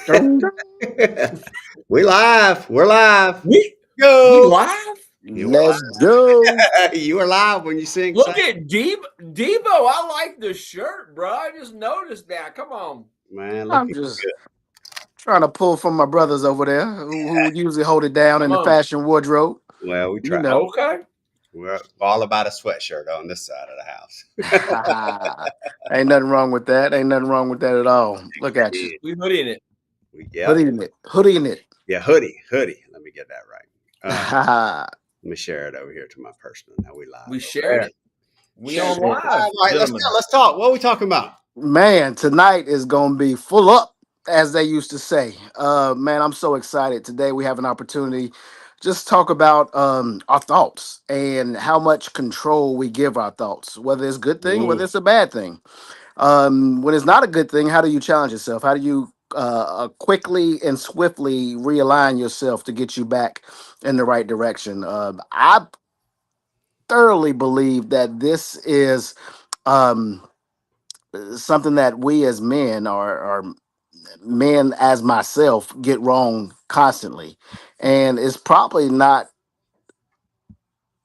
Dun, dun. We live. We're live. We Go. live? You were Let's go. live. You were live when you sing. Look at Debo. I like the shirt, bro. I just noticed that. Come on. Man, I'm looking just good. trying to pull from my brothers over there who usually hold it down in Come the on. fashion wardrobe. Well, we You try. know. Okay. We're all about a sweatshirt on this side of the house. Ain't nothing wrong with that. Ain't nothing wrong with that at all. Look at you. Yeah. We hoodieing it. Yep. Hoodie in it. Hoodie in it. Yeah, hoodie. Let me get that right. Let me share it over here to my personal. Now we live We over sharing there. it. We Share on it. Shit. live, All right, let's go. gentlemen. Let's talk. What are we talking about? Man, tonight is gonna be full up, as they used to say. Man, I'm so excited. Today we have an opportunity just talk about our thoughts and how much control we give our thoughts, whether it's a good thing, whether Mm, it's a bad thing. When it's not a good thing, how do you challenge yourself? How do you quickly and swiftly realign yourself to get you back in the right direction? I thoroughly believe that this is um, something that we as men or men as myself get wrong constantly. And it's probably not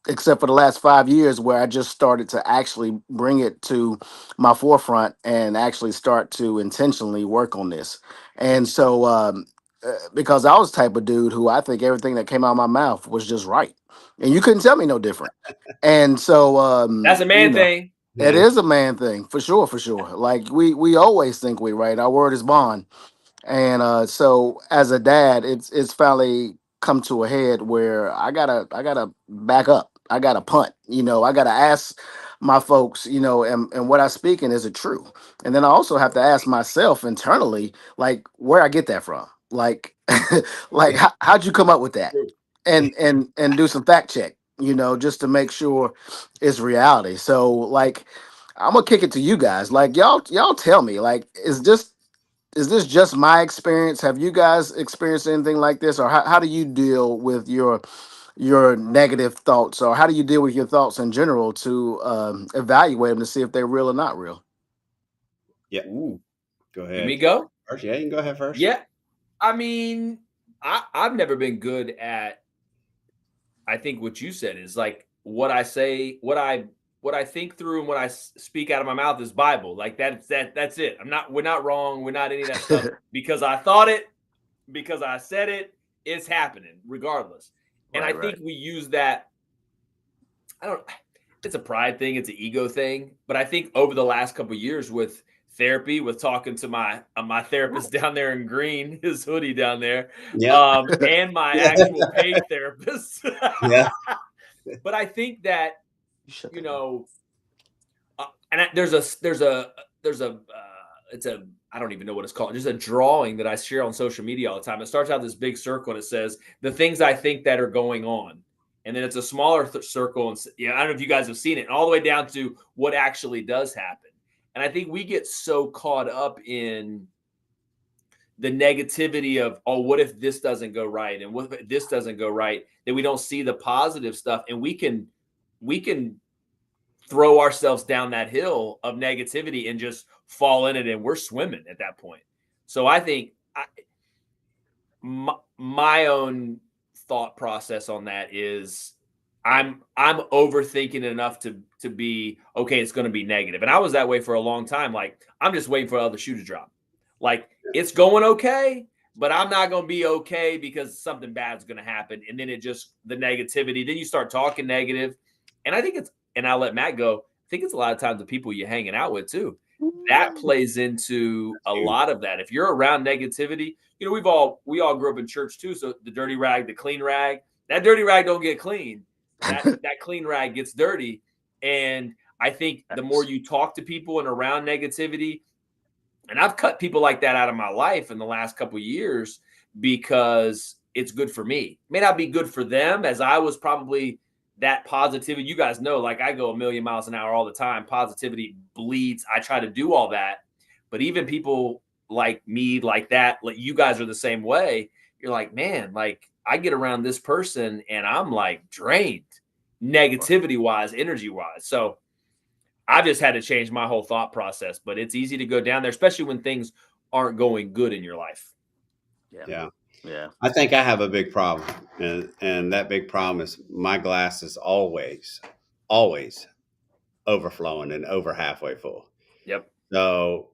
except for the last 5 years where I just started to actually bring it to my forefront and actually start to intentionally work on this. And so, because I was the type of dude who I think everything that came out of my mouth was just right, and you couldn't tell me no different. And so, That's a man thing. it yeah. is a man thing for sure, for sure. Like we always think we right. Our word is bond. And so as a dad, it's finally come to a head where I gotta back up. I gotta punt. I gotta ask my folks, and what I speak in, is it true? And then I also have to ask myself internally, like where I get that from. Like like how'd you come up with that? True. And do some fact check, just to make sure it's reality. So like I'm gonna kick it to you guys. Like y'all tell me, like, is this just my experience? Have you guys experienced anything like this, or how do you deal with your negative thoughts, or how do you deal with your thoughts in general to evaluate them to see if they're real or not real? Yeah. Ooh. Go You me ahead. go? First, yeah, you can go ahead first. Yeah. I mean, I've never been good at I think what you said is like what I say, what I think through and what I speak out of my mouth is Bible. Like that's it. We're not wrong. We're not any of that stuff because I thought it, because I said it, it's happening regardless. And I Right, think right. we use that. I don't. It's a pride thing. It's an ego thing. But I think over the last couple of years with therapy, with talking to my therapist down there in green, his hoodie down there, Yeah. and my Yeah. actual paid therapist. Yeah. But I think that You shut you that down. know, and there's a it's a I don't even know what it's called. There's a drawing that I share on social media all the time. It starts out this big circle and it says the things I think that are going on, and then it's a smaller circle and yeah, I don't know if you guys have seen it, and all the way down to what actually does happen. And I think we get so caught up in the negativity of, oh, what if this doesn't go right, and what if this doesn't go right, that we don't see the positive stuff, and we can throw ourselves down that hill of negativity and just fall in it, and we're swimming at that point. So I think my own thought process on that is I'm overthinking enough to be okay. It's going to be negative, and I was that way for a long time. Like I'm just waiting for the other shoe to drop. Like it's going okay, but I'm not going to be okay because something bad is going to happen, and then it just the negativity. Then you start talking negative, and I think it's and I'll let Matt go. I think it's a lot of times the people you're hanging out with too. That plays into a Huge. lot of that. If you're around negativity, we all grew up in church too. So the dirty rag, the clean rag, that dirty rag don't get clean. That clean rag gets dirty. And I think the more you talk to people and around negativity, and I've cut people like that out of my life in the last couple of years because it's good for me. It may not be good for them, as I was probably that positivity. You guys know, like I go a million miles an hour all the time. Positivity bleeds. I try to do all that. But even people like me, like that, like you guys are the same way. You're like, man, like I get around this person and I'm like drained, negativity wise, energy wise. So I've just had to change my whole thought process, but it's easy to go down there, especially when things aren't going good in your life. Yeah. Yeah. I think I have a big problem, and that big problem is my glass is always overflowing and over halfway full. Yep. So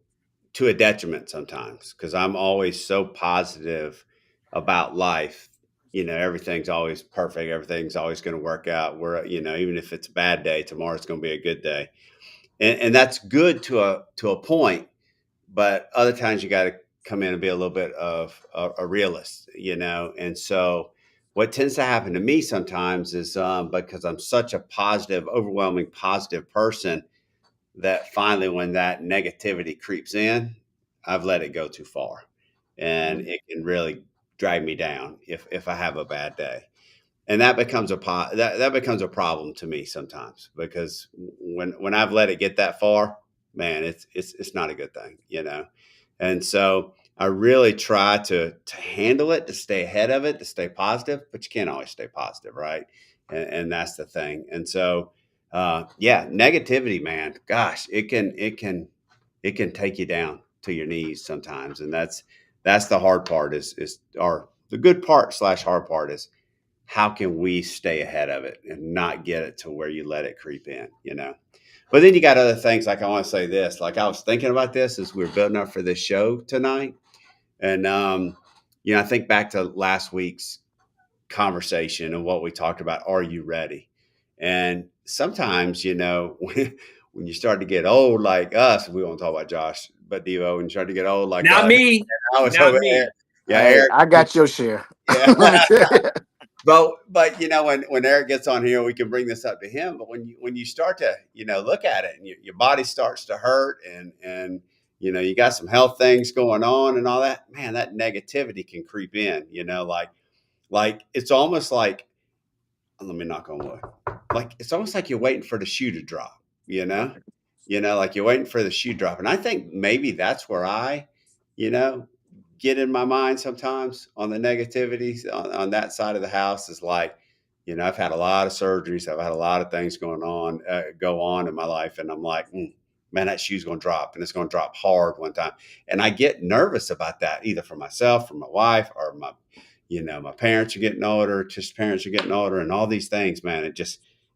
to a detriment sometimes, because I'm always so positive about life. Everything's always perfect. Everything's always going to work out. Even if it's a bad day, tomorrow's going to be a good day, and that's good to a point. But other times you got to come in and be a little bit of a realist, And so, what tends to happen to me sometimes is because I'm such a positive, overwhelming positive person, that finally, when that negativity creeps in, I've let it go too far, and Mm. it can really drag me down if I have a bad day. And that becomes that becomes a problem to me sometimes, because when I've let it get that far, man, it's not a good thing. And so I really try to handle it, to stay ahead of it, to stay positive, but you can't always stay positive, right? And that's the thing. And so yeah, negativity, man, gosh, it can take you down to your knees sometimes. And that's the hard part, is or the good part slash hard part is, how can we stay ahead of it and not get it to where you let it creep in? But then you got other things. Like, I want to say this, like, I was thinking about this as we were building up for this show tonight. And, I think back to last week's conversation and what we talked about. Are you ready? And sometimes, when you start to get old like us, we won't talk about Josh, but Devo, when you start to get old like Not us, me. I was Not over me. there. Yeah, Hey, Eric. I got your share. Yeah. But when Eric gets on here, we can bring this up to him. But when you start to look at it, and your body starts to hurt, and you got some health things going on and all that, man, that negativity can creep in. Like it's almost like, let me knock on wood. Like, it's almost like you're waiting for the shoe to drop. You know, like you're waiting for the shoe drop, and I think maybe that's where I, you know, get in my mind sometimes on the negativity on that side of the house. Is like, I've had a lot of surgeries. I've had a lot of things go on in my life. And I'm like, man, that shoe's going to drop, and it's going to drop hard one time. And I get nervous about that, either for myself, for my wife, or my parents are getting older, just parents are getting older, and all these things, man,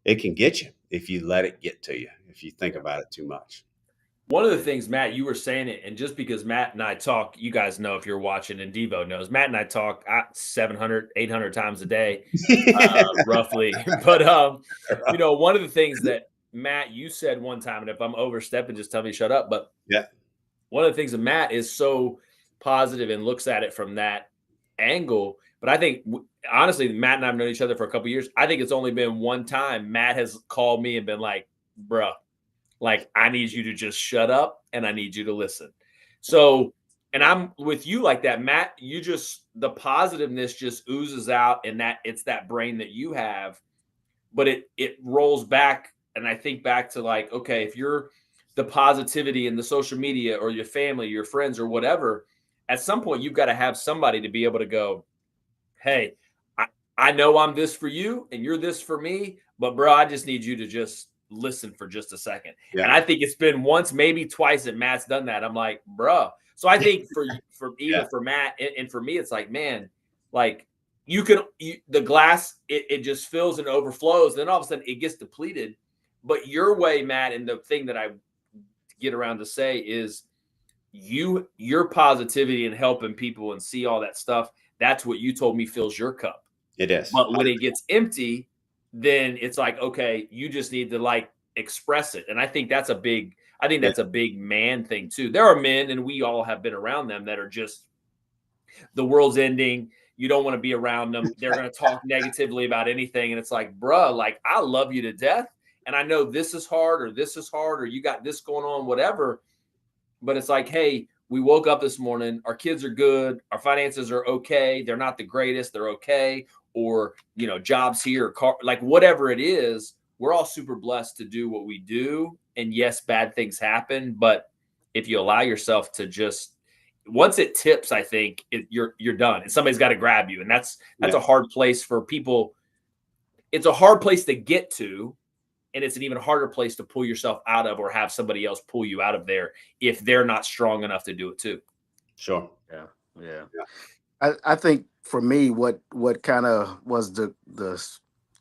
it can get you if you let it get to you, if you think about it too much. One of the things, Matt, you were saying it, and just because Matt and I talk, you guys know if you're watching, and Devo knows, Matt and I talk 700, 800 times a day, roughly. But, one of the things that, Matt, you said one time, and if I'm overstepping, just tell me to shut up. But Yeah. one of the things that Matt is so positive and looks at it from that angle. But I think, honestly, Matt and I have known each other for a couple of years. I think it's only been one time Matt has called me and been like, bruh, like, I need you to just shut up and I need you to listen. So, and I'm with you like that, Matt. The positiveness just oozes out, and that it's that brain that you have, but it rolls back. And I think back to, like, okay, if you're the positivity in the social media or your family, your friends, or whatever, at some point you've got to have somebody to be able to go, hey, I, I know I'm this for you and you're this for me, but bro, I just need you to just listen for just a second. And Yeah. I think it's been once, maybe twice that Matt's done that. I'm like, bro. So I think for Yeah. either for Matt and for me, it's like, man, like the glass, it just fills and overflows. Then all of a sudden it gets depleted. But your way, Matt, and the thing that I get around to say is your positivity and helping people and see all that stuff, that's what you told me fills your cup. It is. But when it gets empty, then it's like, okay, you just need to, like, express it. And I think Yeah. that's a big man thing too. There are men, and we all have been around them, that are just, the world's ending. You don't want to be around them. They're going to talk negatively about anything. And it's like, bruh, like, I love you to death. And I know this is hard, or you got this going on, whatever. But it's like, hey, we woke up this morning, our kids are good, our finances are okay, they're not the greatest, they're okay, or jobs here, or car, like, whatever it is, we're all super blessed to do what we do. And yes, bad things happen, but if you allow yourself to just, once it tips, I think you're done, and somebody's got to grab you. And that's Yeah. a hard place for people. It's a hard place to get to, and it's an even harder place to pull yourself out of, or have somebody else pull you out of there if they're not strong enough to do it too. Sure. Yeah. Yeah. Yeah. I think for me, what kind of was the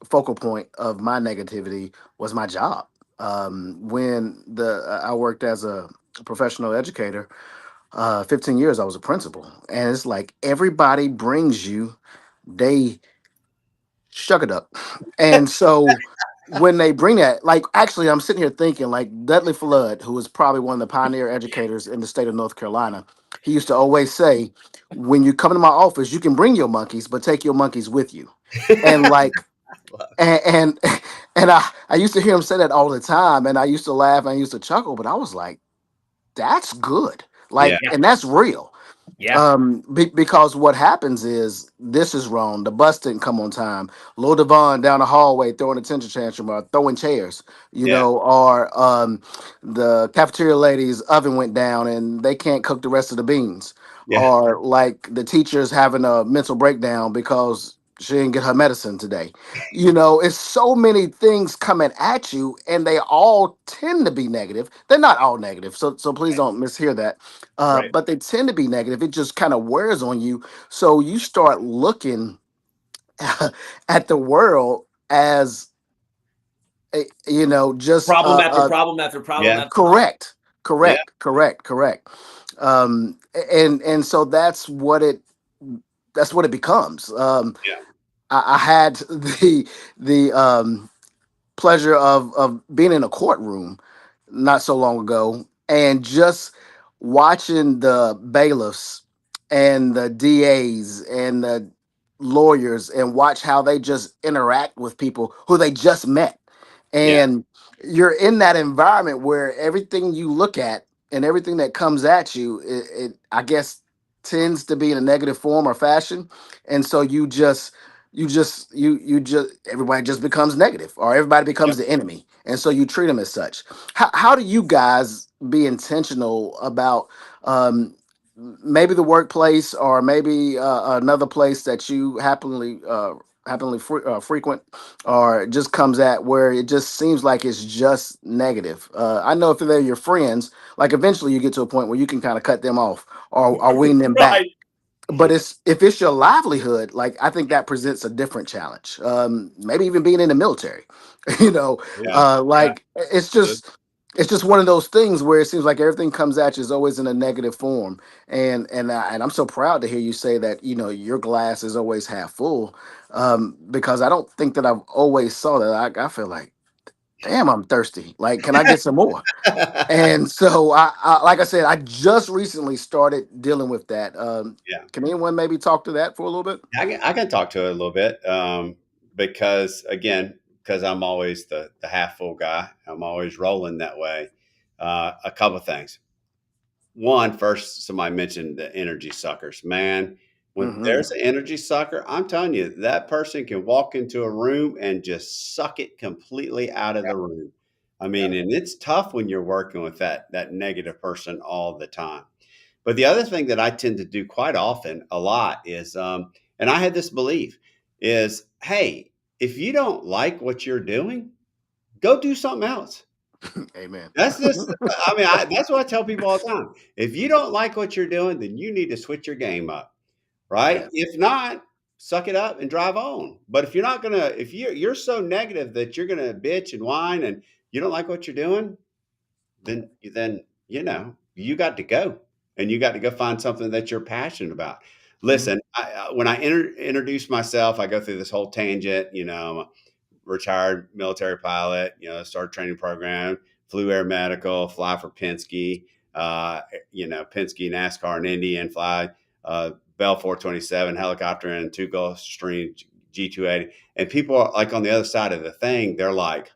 focal point of my negativity was my job. When the I worked as a professional educator, 15 years I was a principal, and it's like everybody brings you they shuck it up, and so when they bring that, like actually, I'm sitting here thinking like Dudley Flood, who was probably one of the pioneer educators in the state of North Carolina, he used to always say, "When you come to my office, you can bring your monkeys, but take your monkeys with you." And like, and and I used to hear him say that all the time, and I used to laugh and I used to chuckle, but I was like, "That's good." Yeah, Like, Yeah. and that's real. Yeah. Because what happens is this is wrong. The bus didn't come on time. Lil Devon down the hallway throwing a temper tantrum or throwing chairs, yeah, or the cafeteria lady's oven went down and they can't cook the rest of the beans, yeah, or like the teacher's having a mental breakdown because she didn't get her medicine today. It's so many things coming at you, and they all tend to be negative. They're not all negative, so please don't mishear that, Right. but they tend to be negative. It just kind of wears on you. So you start looking at the world as, just Problem after problem after problem yeah, after problem. correct, yeah, correct. And so that's what it becomes. yeah, I had the pleasure of being in a courtroom not so long ago, and just watching the bailiffs and the DAs and the lawyers, and watch how they just interact with people who they just met. yeah, And you're in that environment where everything you look at and everything that comes at you, it I guess tends to be in a negative form or fashion. And so you just everybody just becomes negative, or everybody yeah. becomes the enemy, and so you treat them as such. How do you guys be intentional about, um, maybe the workplace, or maybe another place that you frequent, or it just comes at where it just seems like it's just negative? I know if they're your friends, like eventually you get to a point where you can kind of cut them off, or wean them back. Right. But if it's your livelihood, like I think that presents a different challenge. Maybe even being in the military, you know, Yeah. Yeah. like it's just one of those things where it seems like everything comes at you is always in a negative form. And I'm so proud to hear you say that, your glass is always half full, because I don't think that I've always saw that. I feel like, damn, I'm thirsty. Like, can I get some more? And so like I said, I just recently started dealing with that. Yeah. Can anyone maybe talk to that for a little bit? I can talk to it a little bit, because again, because I'm always the half full guy. I'm always rolling that way. A couple of things. One, first, somebody mentioned the energy suckers. Man, when Hmm. there's an energy sucker, I'm telling you, that person can walk into a room and just suck it completely out of Yeah. the room. I Yeah. mean, and it's tough when you're working with that negative person all the time. But the other thing that I tend to do quite often, a lot, is, and I had this belief, is, hey, if you don't like what you're doing, go do something else. Amen. That's just, I mean, that's what I tell people all the time. If you don't like what you're doing, then you need to switch your game up, right? Yeah. If not, suck it up and drive on. But if you're not gonna, if you're so negative that you're gonna bitch and whine and you don't like what you're doing, then you got to go, and you got to go find something that you're passionate about. Mhm. Listen, when I introduce myself, I go through this whole tangent. I'm a retired military pilot. Started training program, flew air medical, fly for Penske. Penske, NASCAR, and Indy, and fly Bell 427 helicopter and two Gulfstream G280. And people are like on the other side of the thing. They're like,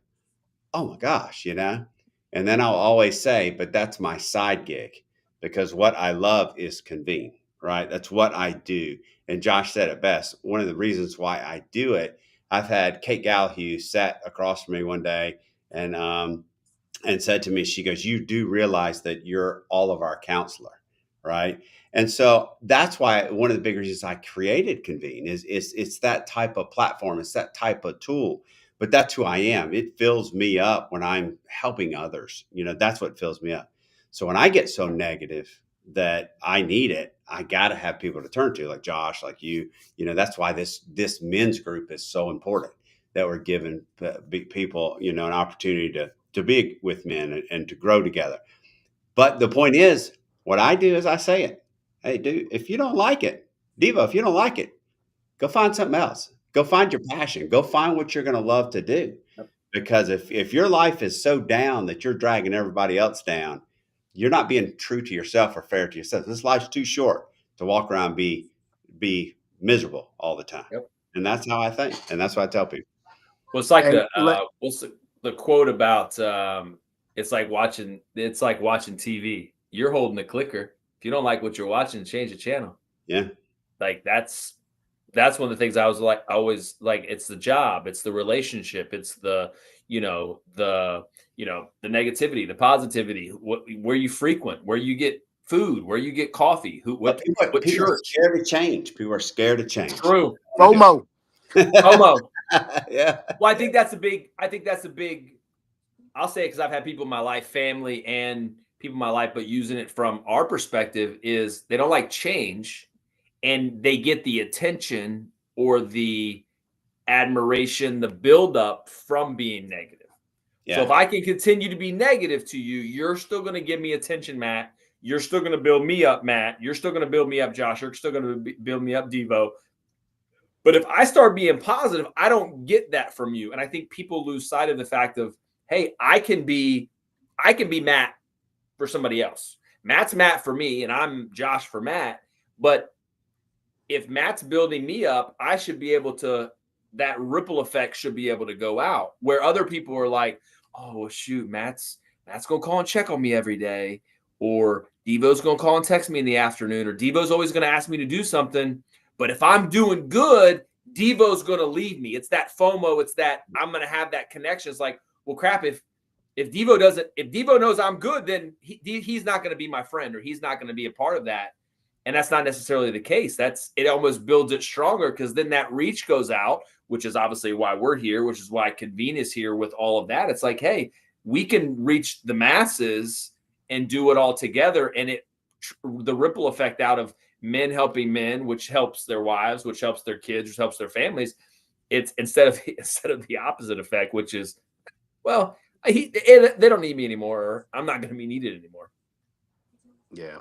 oh my gosh. And then I'll always say, but that's my side gig, because what I love is convene, right? That's what I do. And Josh said it best. One of the reasons why I do it, I've had Kate Gallahue sat across from me one day and said to me, she goes, you do realize that you're all of our counselor, right? And so that's why one of the big reasons I created Convene is it's that type of platform, it's that type of tool. But that's who I am. It fills me up when I'm helping others. That's what fills me up. So when I get so negative that I need it, I got to have people to turn to, like Josh, like you. That's why this men's group is so important, that we're giving people, an opportunity to be with men and to grow together. But the point is, what I do is I say it. Hey, dude, if you don't like it, Devo, if you don't like it, go find something else. Go find your passion. Go find what you're going to love to do. Because if your life is so down that you're dragging everybody else down, you're not being true to yourself or fair to yourself. This life's too short to walk around be miserable all the time. Yep. And that's how I think. And that's what I tell people. Well, it's like And the quote about it's like watching TV. You're holding the clicker. If you don't like what you're watching, change the channel. Yeah. Like that's one of the things I was like always like. It's the job, it's the relationship, it's the the negativity, the positivity, where you frequent, where you get food, where you get coffee, what People are church. scared to change. People are scared to change. True. FOMO. FOMO. Yeah. Well, I think that's a big. I'll say it because I've had people in my life, family and people in my life, but using it from our perspective is they don't like change, and they get the attention or the admiration, the buildup from being negative. Yeah. So if I can continue to be negative to you, you're still going to give me attention, Matt. You're still going to build me up, Matt. You're still going to build me up, Josh. You're still going to build me up, Devo. But if I start being positive, I don't get that from you. And I think people lose sight of the fact of, hey, I can be Matt for somebody else. Matt's Matt for me, and I'm Josh for Matt. But if Matt's building me up, I should be able to, that ripple effect should be able to go out where other people are like, oh, well, shoot, Matt's going to call and check on me every day. Or Devo's going to call and text me in the afternoon. Or Devo's always going to ask me to do something. But if I'm doing good, Devo's going to leave me. It's that FOMO. It's that I'm going to have that connection. It's like, well, crap, if Devo knows I'm good, then he's not going to be my friend, or he's not going to be a part of that. And that's not necessarily the case. It almost builds it stronger, because then that reach goes out, which is obviously why we're here, which is why Convene is here with all of that. It's like, hey, we can reach the masses and do it all together. And the ripple effect out of men helping men, which helps their wives, which helps their kids, which helps their families. It's instead of the opposite effect, which is, well, they don't need me anymore, or I'm not going to be needed anymore. Yeah.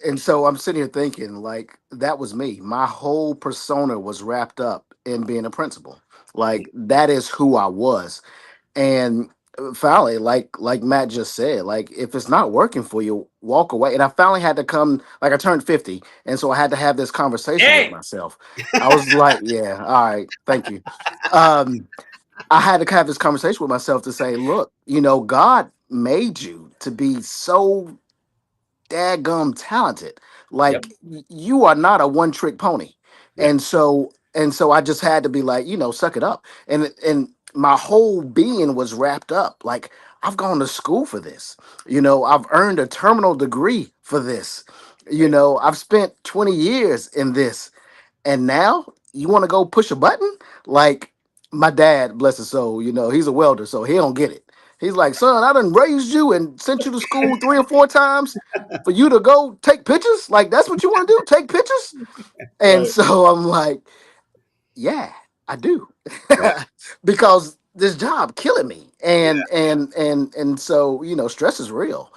And so I'm sitting here thinking, like, that was me. My whole persona was wrapped up in being a principal. Like, that is who I was. And finally, like Matt just said, like, if it's not working for you, walk away. And I finally had to come, like, I turned 50, and so I had to have this conversation with myself. I was like, yeah, all right, thank you. I had to have this conversation with myself to say, look, God made you to be so daggum talented. Like, you are not a one-trick pony. Yeah. And so I just had to be like, suck it up. And my whole being was wrapped up. Like, I've gone to school for this. I've earned a terminal degree for this. I've spent 20 years in this. And now you want to go push a button? Like, my dad, bless his soul, he's a welder, so he don't get it. He's like, son, I done raised you and sent you to school 3 or 4 times for you to go take pictures. Like, that's what you want to do? Take pictures? And so I'm like, yeah, I do. Right. Because this job killing me. And so, stress is real.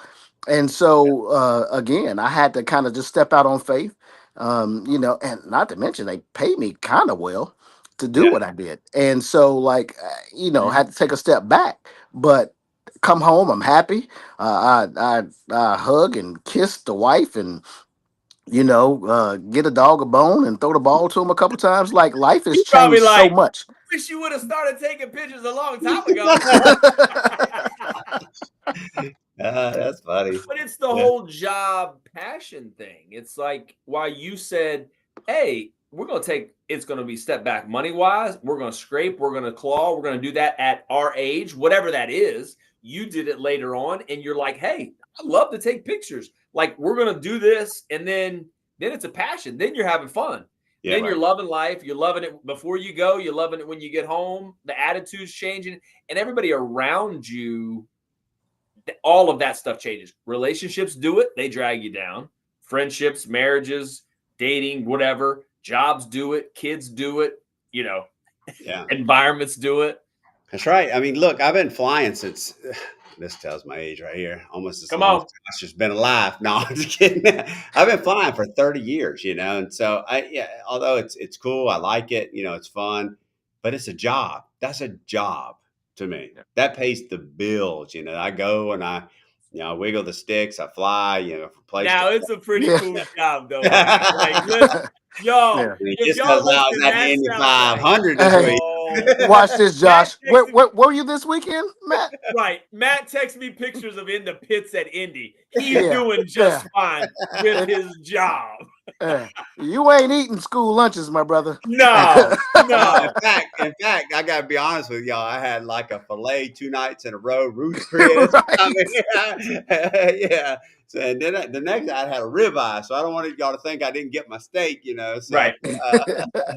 And so again, I had to kind of just step out on faith. And not to mention they paid me kind of well to do Yeah. what I did. And so, like, had to take a step back, but come home, I'm happy. I hug and kiss the wife, and get a dog a bone and throw the ball to him a couple times. Like, life has He's probably changed so like, much. wish you would have started taking pictures a long time ago. That's funny. But it's the whole job passion thing. It's like why you said, hey, it's going to be step back money wise. We're going to scrape, we're going to claw, we're going to do that at our age, whatever that is. You did it later on, and you're like, hey, I love to take pictures. Like, we're going to do this, and then it's a passion. Then you're having fun. Yeah, Then right. you're loving life. You're loving it before you go. You're loving it when you get home. The attitude's changing, and everybody around you, all of that stuff changes. Relationships do it. They drag you down. friendships, marriages, dating, whatever. Jobs do it, kids do it, Yeah. environments do it. That's right. I mean, look, I've been flying since this tells my age right here, almost as Come long as on. Josh has been alive. No, I'm just kidding. I've been flying for 30 years, and so although it's cool, I like it, it's fun, but it's a job. That's a job to me. Yeah. That pays the bills. I go and I wiggle the sticks, I fly, from place Now to it's a pretty Yeah. cool job though, Matt. Like, place. y'all, Yeah. if Just y'all because I was listen, at the Matt Indy sounds like, 500 this Hey, week. oh, watch this, Matt Josh. Where, texted where, where were you this weekend, Matt? right. Matt texted me pictures of in the pits at Indy. He's Yeah. doing just fine with And, his job. you ain't eating school lunches, my brother. No, No, no. in fact, I gotta be honest with y'all. I had like a filet 2 nights in a row, Ruth's Chris. I Right. mean, yeah. So and then the next night I had a ribeye. So I don't want y'all to think I didn't get my steak. So Right.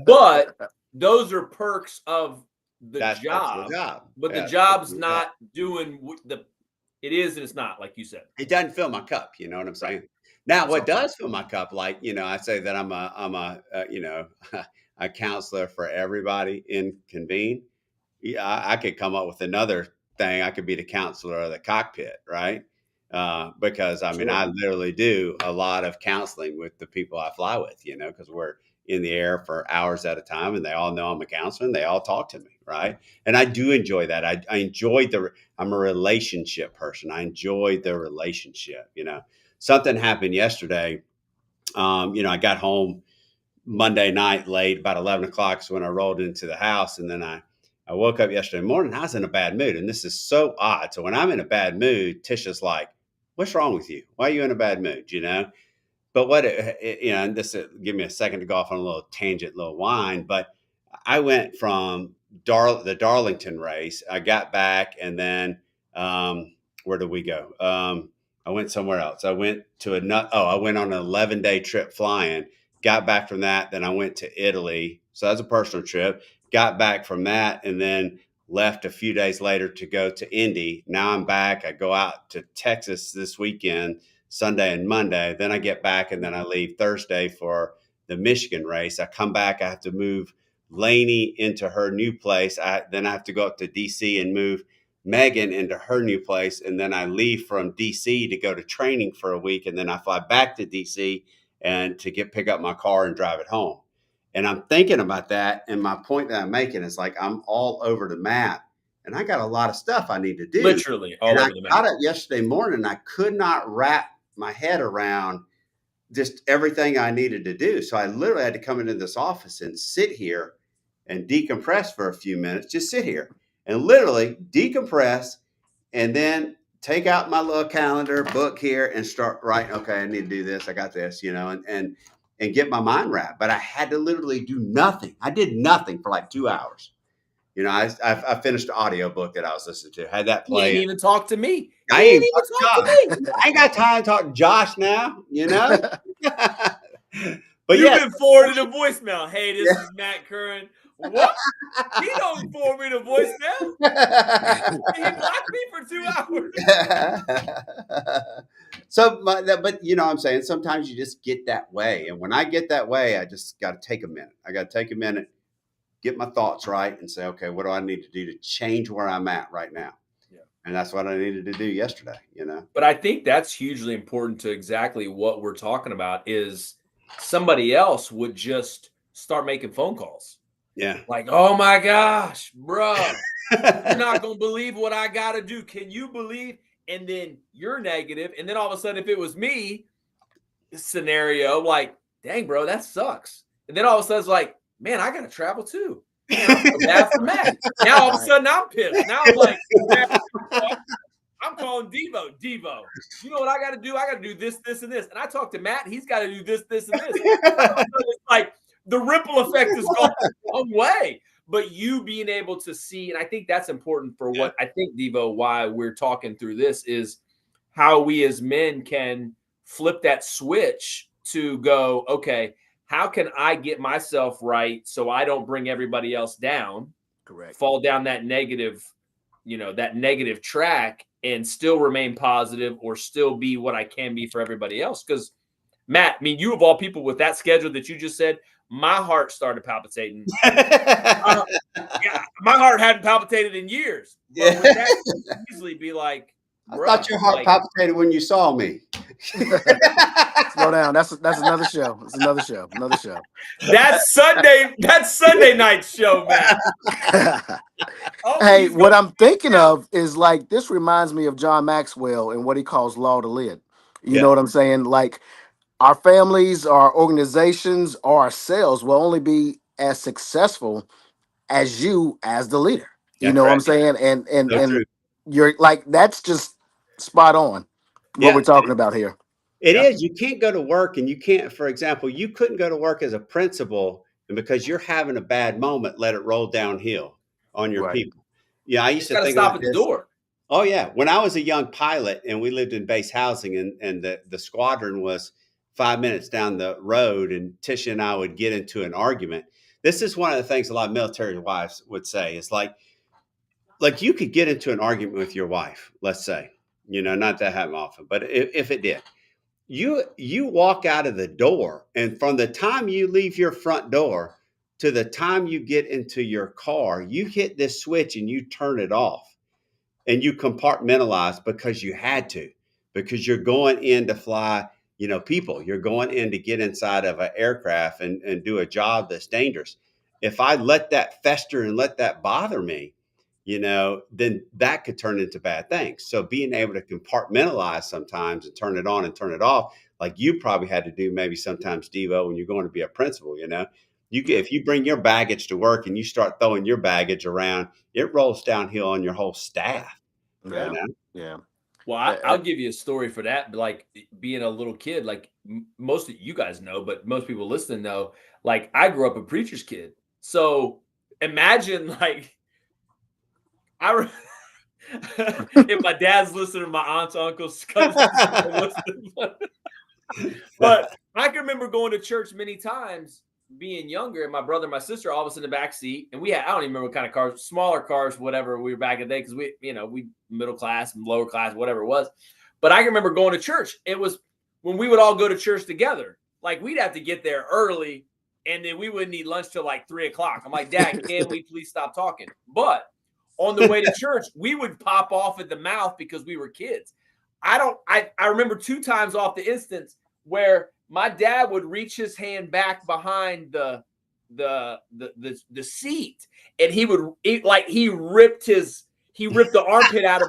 But those are perks of the that's perks of the job. job. But the Yeah, that's perks job's of the job. not doing it is and it's not, like you said. It doesn't fill my cup. You know what I'm Right. saying? Now, That's what all. does fill my cup, like I say that I'm a a counselor for everybody in Convene. Yeah, I could come up with another thing. I could be the counselor of the cockpit, right? Because I mean, Sure. I literally do a lot of counseling with the people I fly with, because we're in the air for hours at a time, and they all know I'm a counselor, and they all talk to me, right? And I do enjoy that. I enjoy I'm a relationship person. I enjoy the relationship. Something happened yesterday. I got home Monday night late, about 11 o'clock. So when I rolled into the house, and then I woke up yesterday morning, I was in a bad mood. And this is so odd. So when I'm in a bad mood, Tisha's like, "What's wrong with you? Why are you in a bad mood?" But and this give me a second to go off on a little tangent, little whine. But I went from the Darlington race. I got back, and then where did we go? I went somewhere else. I went to I went on an 11-day trip flying. Got back from that, then I went to Italy. So that's a personal trip. Got back from that, and then left a few days later to go to Indy. Now I'm back. I go out to Texas this weekend, Sunday and Monday. Then I get back, and then I leave Thursday for the Michigan race. I come back. I have to move Lainey into her new place. Then I have to go up to DC and move Megan into her new place. And then I leave from DC to go to training for a week. And then I fly back to DC and to pick up my car and drive it home. And I'm thinking about that. And my point that I'm making is like, I'm all over the map, and I got a lot of stuff I need to do. Literally all and over I the got map. it yesterday morning. I could not wrap my head around just everything I needed to do. So I literally had to come into this office and sit here and decompress for a few minutes, just sit here and literally decompress, and then take out my little calendar book here and start writing. Okay, I need to do this. I got this, and get my mind wrapped. But I had to literally do nothing. I did nothing for like 2 hours. I finished the audio book that I was listening to. Had that He ain't play. even talk to me. I He ain't ain't even even talk to talk me. to Josh. I ain't got time to talk to Josh now, But You've yeah, been forwarded a voicemail. Hey, this yeah. is Matt Curran. What? He don't forward me the voicemail. He blocked me for 2 hours. So, but I'm saying sometimes you just get that way. And when I get that way, I just got to take a minute. I got to take a minute, get my thoughts right, and say, okay, what do I need to do to change where I'm at right now? Yeah. And that's what I needed to do yesterday, But I think that's hugely important to exactly what we're talking about is somebody else would just start making phone calls. Yeah. Like, oh my gosh, bro, you're not going to believe what I got to do. Can you believe? And then you're negative. And then all of a sudden, if it was me, this scenario, like, dang, bro, that sucks. And then all of a sudden, it's like, man, I got to travel too. Man, I feel bad for Matt. Now all of a sudden, I'm pissed. Now I'm like, man, I'm calling Devo. Devo, you know what I got to do? I got to do this, this, and this. And I talked to Matt. He's got to do this, this, and this. It's like the ripple effect is going a long way. But you being able to see, and I think that's important for what I think, Devo, why we're talking through this is how we as men can flip that switch to go, okay, how can I get myself right so I don't bring everybody else down? Correct. Fall down that negative track and still remain positive or still be what I can be for everybody else. Because Matt, I mean, you of all people with that schedule that you just said, my heart started palpitating. Yeah, my heart hadn't palpitated in years. But Yeah. with that, you could easily be like, I bruh, thought your heart like, palpitated when you saw me. Slow down. That's another show. It's another show. Another show. that's Sunday night show, Matt. Oh, Hey, he's what going I'm thinking of is like this reminds me of John Maxwell and what he calls law to live. You know Yeah, what I'm saying? Like our families, our organizations, or ourselves will only be as successful as you as the leader. You that's know what I'm right. saying? And and So and true. you're like that's just spot on what Yeah, we're talking about here. it yeah, is. You can't go to work and you can't, for example, you couldn't go to work as a principal and because you're having a bad moment, let it roll downhill on your Right. people. Yeah, I used it's to got to think stop about at the this. door. Oh yeah, when I was a young pilot and we lived in base housing and the squadron was 5 minutes down the road and Tisha and I would get into an argument. This is one of the things a lot of military wives would say. It's like you could get into an argument with your wife, let's say, not that happen often, but if it did, you walk out of the door, and from the time you leave your front door to the time you get into your car, you hit this switch and you turn it off and you compartmentalize because you had to, because you're going in to fly, people, you're going in to get inside of an aircraft and do a job that's dangerous. If I let that fester and let that bother me, then that could turn into bad things. So being able to compartmentalize sometimes and turn it on and turn it off, like you probably had to do maybe sometimes, Devo, when you're going to be a principal, Yeah. if you bring your baggage to work and you start throwing your baggage around, it rolls downhill on your whole staff. Yeah. Yeah. Yeah. Well, I'll give you a story for that. Like being a little kid, like most of you guys know, but most people listening know, like I grew up a preacher's kid. So imagine like I if my dad's listening, my aunts, uncles, cousins are listening. But I can remember going to church many times being younger, and my brother and my sister all of us in the back seat. And we had, I don't even remember what kind of cars, smaller cars, whatever we were back in the day, because we middle class and lower class, whatever it was. But I can remember going to church. It was when we would all go to church together. Like we'd have to get there early, and then we wouldn't eat lunch till like 3 o'clock. I'm like, Dad, can we please stop talking? But on the way to church, we would pop off at the mouth because we were kids. I remember 2 times off the instance where my dad would reach his hand back behind the seat, and he ripped the armpit out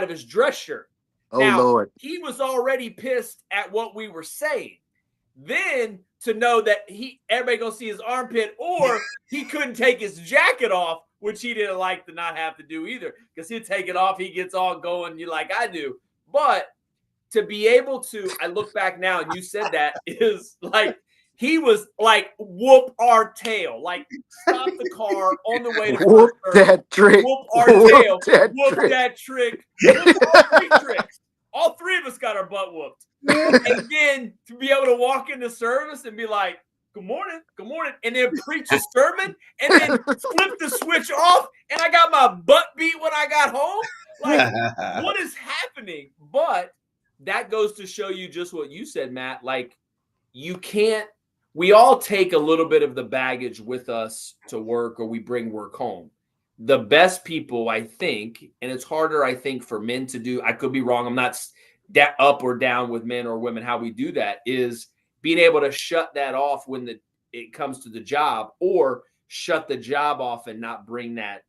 of his dress shirt. Oh Now Lord. he was already pissed at what we were saying. Then to know that everybody gonna see his armpit, or he couldn't take his jacket off, which he didn't like to not have to do either, because he'd take it off, he gets all going, you like I do. But to be able to, I look back now and you said that is like he was like whoop our tail, like stop the car on the way to Whoop first that trick. whoop our tail, whoop trick. that trick, whoop all 3 tricks. All 3 of us got our butt whooped. And then to be able to walk into service and be like, good morning, and then preach a sermon and then flip the switch off, and I got my butt beat when I got home. Like, what is happening? But that goes to show you just what you said, Matt. Like, we all take a little bit of the baggage with us to work, or we bring work home. The best people, I think, and it's harder, I think, for men to do, I could be wrong, I'm not up or down with men or women, how we do that is being able to shut that off when it comes to the job, or shut the job off and not bring that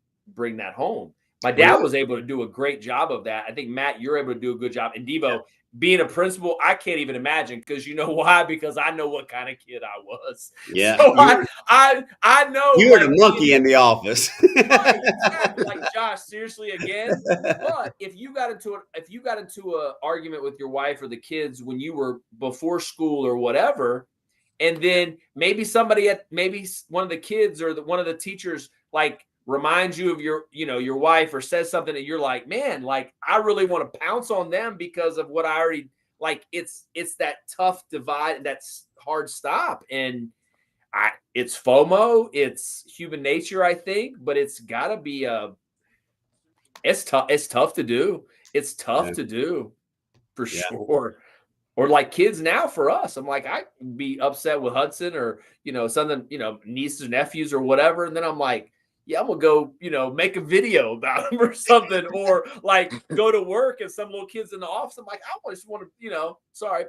home. My dad was able to do a great job of that. I think, Matt, you're able to do a good job. And Devo, being a principal, I can't even imagine, because you know why? Because I know what kind of kid I was. Yeah. So I know You were the monkey in the office. right, exactly. Like, Josh, seriously again. But if you got into a argument with your wife or the kids when you were before school or whatever, and then maybe one of the kids or one of the teachers like reminds you of your wife, or says something that you're like, man, like I really want to pounce on them because of what I already like. It's that tough divide, that's hard stop, and it's FOMO, it's human nature, I think, but it's got to be it's tough to do. It's tough to do for sure. Or like kids now for us, I'm like, I'd be upset with Hudson or, something, nieces or nephews or whatever. And then I'm like, yeah, I'm gonna go, make a video about them or something, or like go to work and some little kids in the office. I'm like, I just want to, sorry,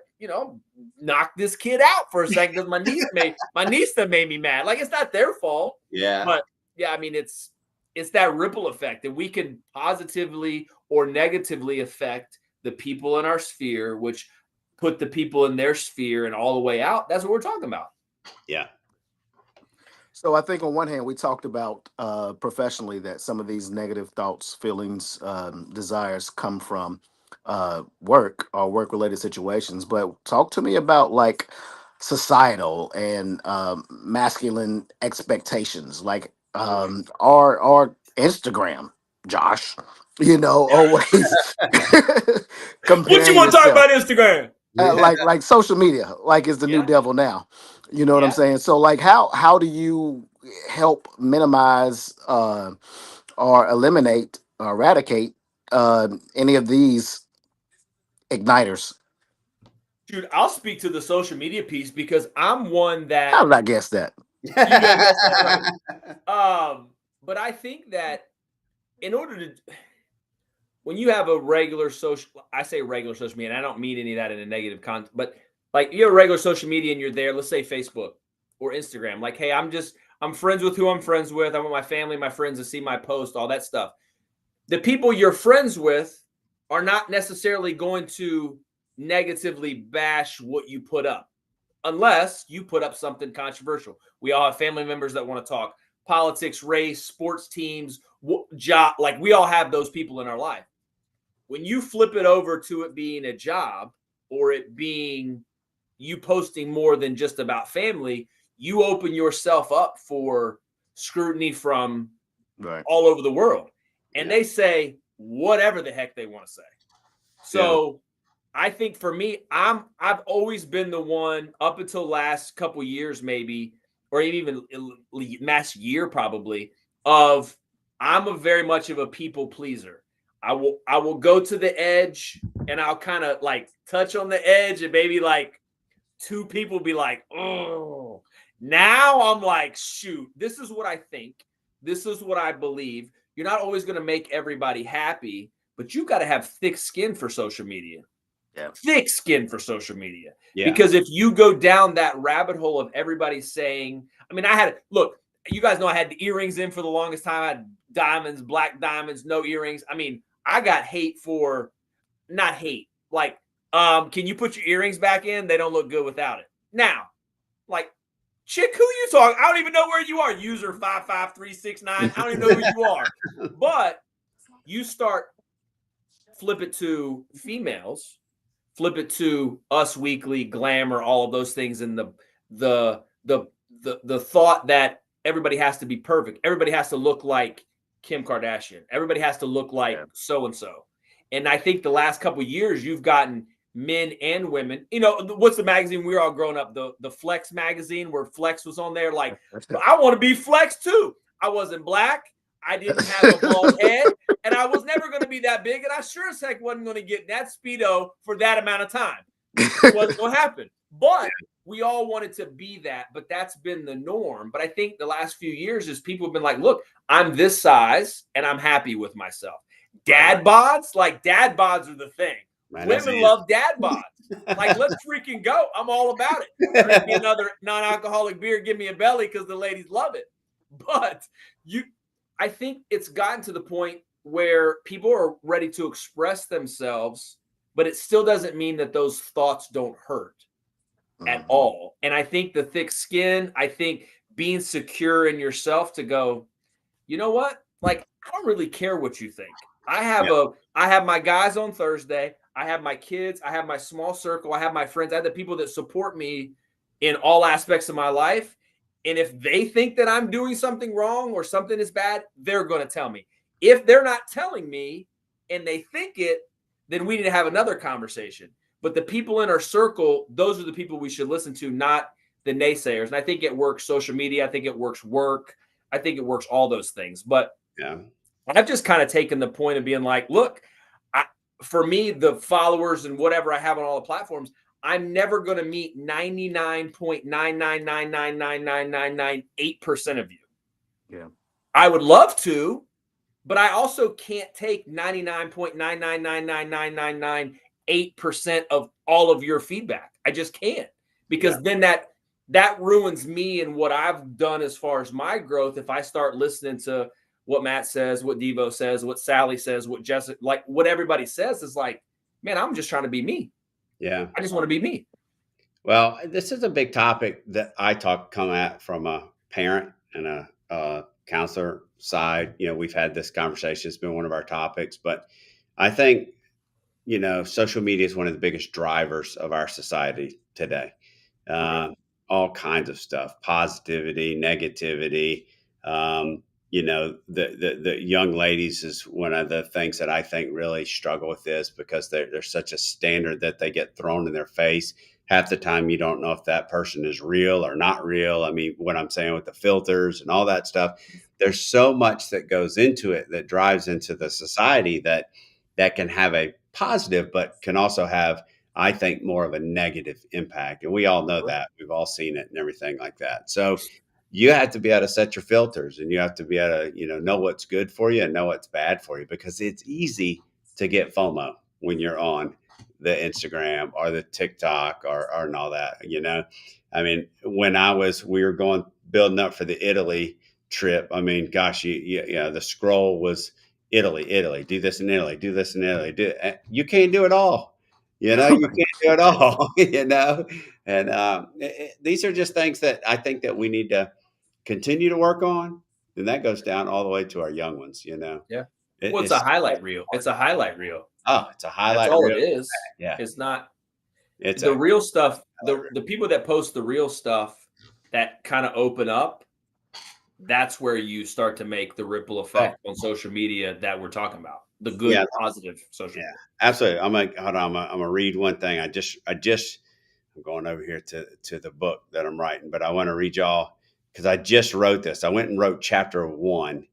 knock this kid out for a second because my niece that made me mad. Like it's not their fault. Yeah. But yeah, I mean, it's that ripple effect that we can positively or negatively affect the people in our sphere, which put the people in their sphere and all the way out. That's what we're talking about. Yeah. So I think on one hand, we talked about professionally that some of these negative thoughts, feelings, desires come from work or work related situations. But talk to me about like societal and masculine expectations, like our Instagram, Josh. Always What you comparing want to talk yourself. about Instagram? Like social media like is the new Yeah. devil now. You know what I'm Yeah. saying? So like how do you help minimize or eliminate or eradicate any of these igniters? Dude, I'll speak to the social media piece because I'm one How that did I guess that? you know, guess that right. But I think that in order to when you have a regular I say regular social media, and I don't mean any of that in a negative context, but like you have a regular social media and you're there, let's say Facebook or Instagram, like, hey, I'm friends with who I'm friends with. I want my family, my friends to see my post, all that stuff. The people you're friends with are not necessarily going to negatively bash what you put up unless you put up something controversial. We all have family members that want to talk politics, race, sports teams, job. Like we all have those people in our life. When you flip it over to it being a job or it being you posting more than just about family, you open yourself up for scrutiny from Right. all over the world. And Yeah. they say whatever the heck they want to say. So I think for me, I've always been the one up until last couple years, maybe, or even last year probably, of I'm a very much of a people pleaser. I will go to the edge and I'll kind of like touch on the edge and maybe like two people be like, oh, now I'm like, shoot, this is what I think. This is what I believe. You're not always going to make everybody happy, but you got to have thick skin for social media. Yeah. Thick skin for social media. Yeah. Because if you go down that rabbit hole of everybody saying, I mean, look, you guys know I had the earrings in for the longest time. I had diamonds, black diamonds, no earrings. I mean, I got hate for, not hate, like, can you put your earrings back in? They don't look good without it. Now, like, chick, who you talking? I don't even know where you are. User 55369. I don't even know who you are. But you start flip it to females, flip it to Us Weekly, Glamour, all of those things, and the thought that everybody has to be perfect. Everybody has to look like Kim Kardashian. Everybody has to look like so and so. And I think the last couple of years, you've gotten men and women. What's the magazine we were all growing up? The Flex magazine, where Flex was on there. Like, I want to be Flex too. I wasn't black. I didn't have a bald head, and I was never going to be that big, and I sure as heck wasn't going to get that Speedo for that amount of time. It wasn't going to happen. But we all wanted to be that, but that's been the norm. But I think the last few years is people have been like, look, I'm this size, and I'm happy with myself. Dad bods are the thing. Man, Women love dad bods. Like, let's freaking go. I'm all about it. Drink me another non-alcoholic beer, give me a belly, because the ladies love it. But I think it's gotten to the point where people are ready to express themselves, but it still doesn't mean that those thoughts don't hurt at all. And I think the thick skin, I think being secure in yourself to go, you know what? Like, I don't really care what you think. I have my guys on Thursday. I have my kids. I have my small circle. I have my friends. I have the people that support me in all aspects of my life. And if they think that I'm doing something wrong or something is bad, they're going to tell me. If they're not telling me and they think it, then we need to have another conversation. But the people in our circle, those are the people we should listen to, not the naysayers. And I think it works social media. I think it works work. I think it works all those things. But I've just kind of taken the point of being like, look, for me, the followers and whatever I have on all the platforms, I'm never going to meet 99.999999998% of you. Yeah. I would love to, but I also can't take 99.9999998% of all of your feedback. I just can't, because then that ruins me and what I've done as far as my growth. If I start listening to what Matt says, what Devo says, what Sally says, what Jessica, like what everybody says, is like, man, I'm just trying to be me. Yeah. I just want to be me. Well, this is a big topic that I come at from a parent and a counselor side. We've had this conversation. It's been one of our topics, but I think, social media is one of the biggest drivers of our society today. Um, all kinds of stuff, positivity, negativity. The young ladies is one of the things that I think really struggle with this, because there's such a standard that they get thrown in their face. Half the time, you don't know if that person is real or not real. I mean, what I'm saying with the filters and all that stuff, there's so much that goes into it that drives into the society that can have a positive, but can also have, I think, more of a negative impact. And we all know that. We've all seen it and everything like that. So you have to be able to set your filters, and you have to be able to, know what's good for you and know what's bad for you, because it's easy to get FOMO when you're on the Instagram or the TikTok or and all that. I mean, when we were building up for the Italy trip. I mean, gosh, the scroll was Italy, do this in Italy, do this in Italy. You can't do it all. You can't do it all, And these are just things that I think that we need to continue to work on. And that goes down all the way to our young ones, Yeah. Well, it's a highlight reel. It's a highlight reel. Oh, it's a highlight That's all reel. it is. Yeah. It's not It's the real stuff. The people that post the real stuff that kind of open up, that's where you start to make the ripple effect on social media that we're talking about. The good, positive social media. Absolutely. Hold on. I'm gonna read one thing. I'm going over here to the book that I'm writing, but I want to read y'all, because I just wrote this. I went and wrote chapter 1.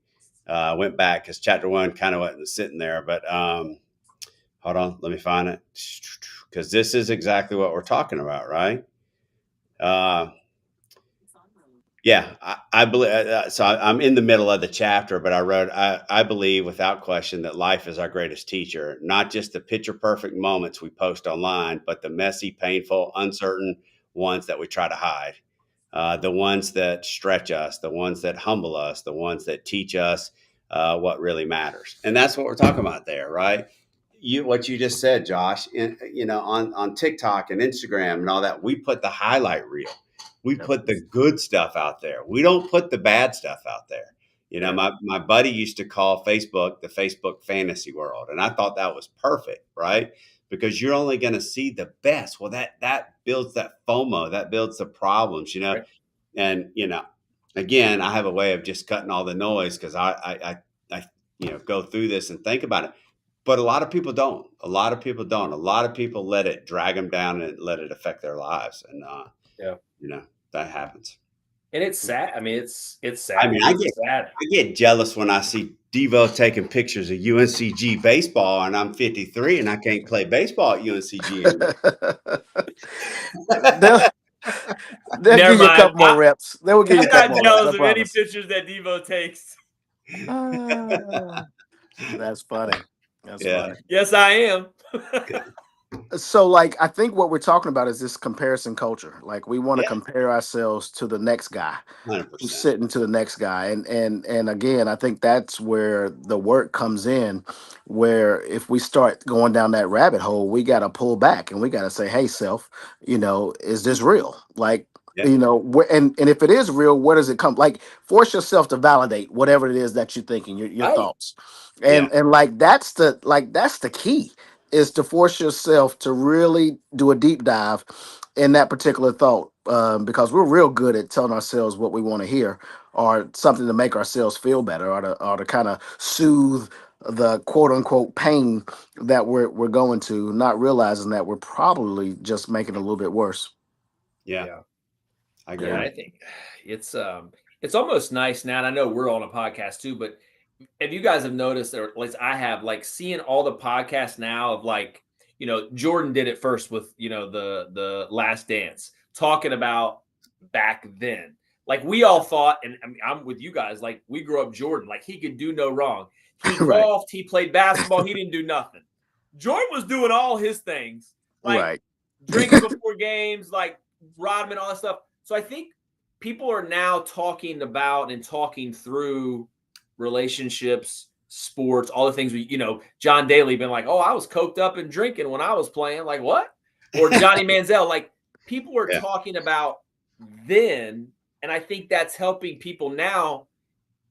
I went back because chapter 1 kind of wasn't sitting there, but hold on, let me find it, because this is exactly what we're talking about, right? I believe. So I'm in the middle of the chapter, but I wrote, I believe without question that life is our greatest teacher, not just the picture perfect moments we post online, but the messy, painful, uncertain ones that we try to hide. The ones that stretch us, the ones that humble us, the ones that teach us what really matters. And that's what we're talking about there, right? What you just said, Josh, on TikTok and Instagram and all that, we put the highlight reel. We put the good stuff out there. We don't put the bad stuff out there. My buddy used to call Facebook the Facebook fantasy world. And I thought that was perfect, right? Because you're only going to see the best. Well, that builds that FOMO, that builds the problems, Right. And, again, I have a way of just cutting all the noise, because I go through this and think about it. But a lot of people don't. A lot of people let it drag them down and let it affect their lives. And, that happens. And it's sad. I mean, it's sad. I mean, I get jealous when I see Devo taking pictures of UNCG baseball, and I'm 53 and I can't play baseball at UNCG anymore. They'll give you a couple more reps. They will give you a couple more reps. I'm not jealous of any pictures that Devo takes. That's funny. That's funny. Yes, I am. So, like, I think what we're talking about is this comparison culture. Like, we want to compare ourselves to the next guy, 100%. who's sitting to the next guy, and again, I think that's where the work comes in. Where if we start going down that rabbit hole, we got to pull back and we got to say, "Hey, self, is this real?" Like, and if it is real, where does it come? Like, force yourself to validate whatever it is that you're thinking, your thoughts, and that's the key, is to force yourself to really do a deep dive in that particular thought, because we're real good at telling ourselves what we want to hear, or something to make ourselves feel better, or to kind of soothe the quote unquote pain that we're going to, not realizing that we're probably just making it a little bit worse. Yeah. I agree. Yeah, I think it's almost nice now. And I know we're on a podcast too, but if you guys have noticed, or at least I have, like, seeing all the podcasts now of, like, Jordan did it first with, the Last Dance, talking about back then. Like we all thought, and I mean, I'm with you guys, like we grew up Jordan, like he could do no wrong. He Right. golfed, he played basketball, he didn't do nothing. Jordan was doing all his things, like Right. drinking before games, like Rodman, all that stuff. So I think people are now talking about and talking through relationships, sports, all the things John Daly been like, oh, I was coked up and drinking when I was playing. Like, what? Or Johnny Manziel. Like, people are Yeah. talking about then. And I think that's helping people now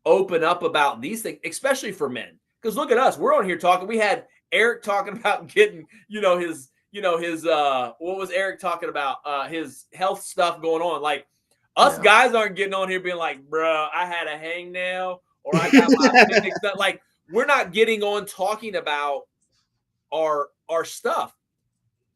open up about these things, especially for men. Because look at us, we're on here talking. We had Eric talking about getting, his what was Eric talking about? His health stuff going on. Like us Yeah. guys aren't getting on here being like, bro, I had a hangnail or I got my appendix done. Like, we're not getting on talking about our stuff.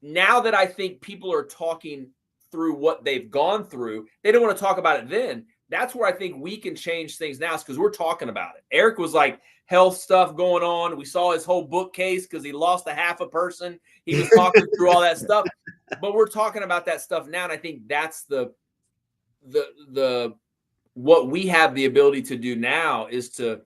Now that I think people are talking through what they've gone through, they don't want to talk about it then. That's where I think we can change things now, because we're talking about it. Eric was like health stuff going on. We saw his whole bookcase because he lost a half a person. He was talking through all that stuff, but we're talking about that stuff now. And I think that's the what we have the ability to do now is to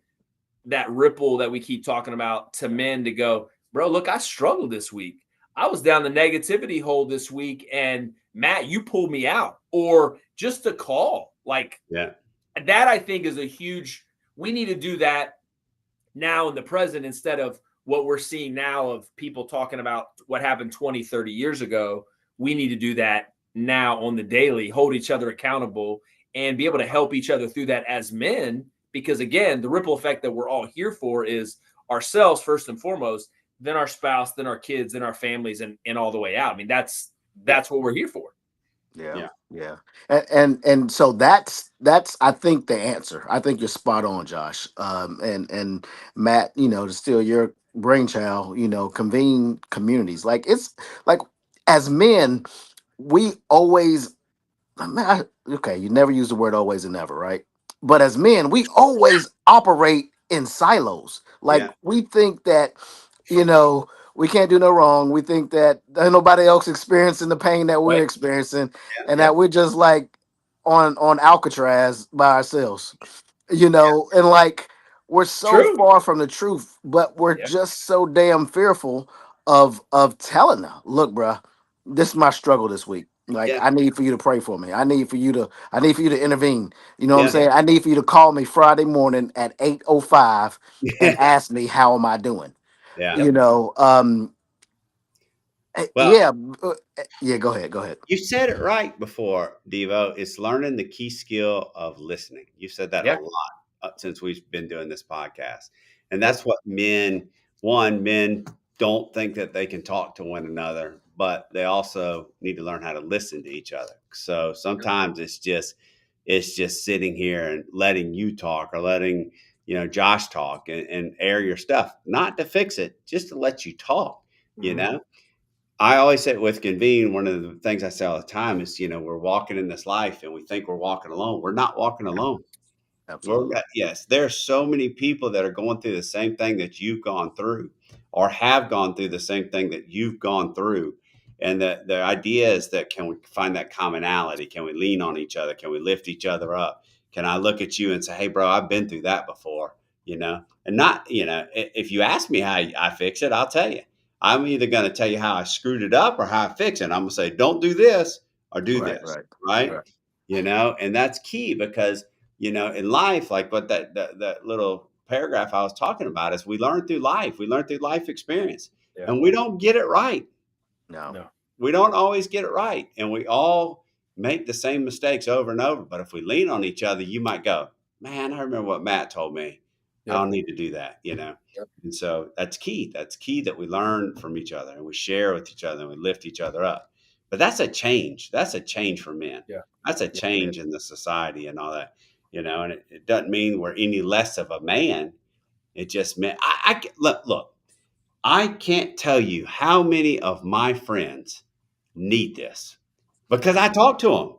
that ripple that we keep talking about to men to go, bro, look, I struggled this week. I was down the negativity hole this week, and Matt, you pulled me out. Or just a call. Like, Yeah. that I think is a huge, we need to do that now in the present instead of what we're seeing now of people talking about what happened 20, 30 years ago. We need to do that now on the daily, hold each other accountable, and be able to help each other through that as men. Because again, the ripple effect that we're all here for is ourselves first and foremost, then our spouse, then our kids, then our families, and all the way out. I mean, that's what we're here for. Yeah, Yeah. yeah, and so that's I think the answer. I think you're spot on, Josh. And Matt, to steal your brainchild, convene communities. Like it's like as men, we always okay, you never use the word always and never, right? But as men, we always operate in silos. Like Yeah. we think that, you know, we can't do no wrong. We think that there's nobody else experiencing the pain that we're Right. experiencing, Yeah. and Yep. that we're just like on Alcatraz by ourselves, and like we're so True. far from the truth, but we're Yeah. just so damn fearful of telling her, look, bruh, this is my struggle this week. Like Yeah. I need for you to pray for me. I need for you to intervene. You know what I'm Yeah. saying? I need for you to call me Friday morning at 8:05 and Yeah. ask me how am I doing. Yeah. You Yep. know, Well, yeah, yeah. Go ahead. you said it right before, Devo. It's learning the key skill of listening. You said that a Yeah. lot since we've been doing this podcast. And Yep. that's what men don't think that they can talk to one another, but they also need to learn how to listen to each other. So Yep. sometimes it's just sitting here and letting you talk or letting, Josh talk and air your stuff, not to fix it, just to let you talk, you Mhm. know? I always say with convene, one of the things I say all the time is, we're walking in this life and we think we're walking alone. We're not walking alone. Absolutely. Yes, there are so many people that are going through the same thing that you've gone through or have gone through the same thing that you've gone through. And the idea is that can we find that commonality? Can we lean on each other? Can we lift each other up? Can I look at you and say, hey, bro, I've been through that before, And not, if you ask me how I fix it, I'll tell you. I'm either going to tell you how I screwed it up or how I fix it. I'm going to say, don't do this or do Right. this, Right. right? Right. And that's key because in life, like what that little paragraph I was talking about is we learn through life. We learn through life experience. Yeah. And we don't get it right. No. No. We don't always get it right. And we all make the same mistakes over and over. But if we lean on each other, you might go, man, I remember what Matt told me. I Yep. don't need to do that. Yep. And so that's key. That's key that we learn from each other and we share with each other and we lift each other up. But that's a change. That's a change for men. Yeah. That's a Yeah. change in the society and all that, and it doesn't mean we're any less of a man. It just meant look, I can't tell you how many of my friends need this because I talk to them.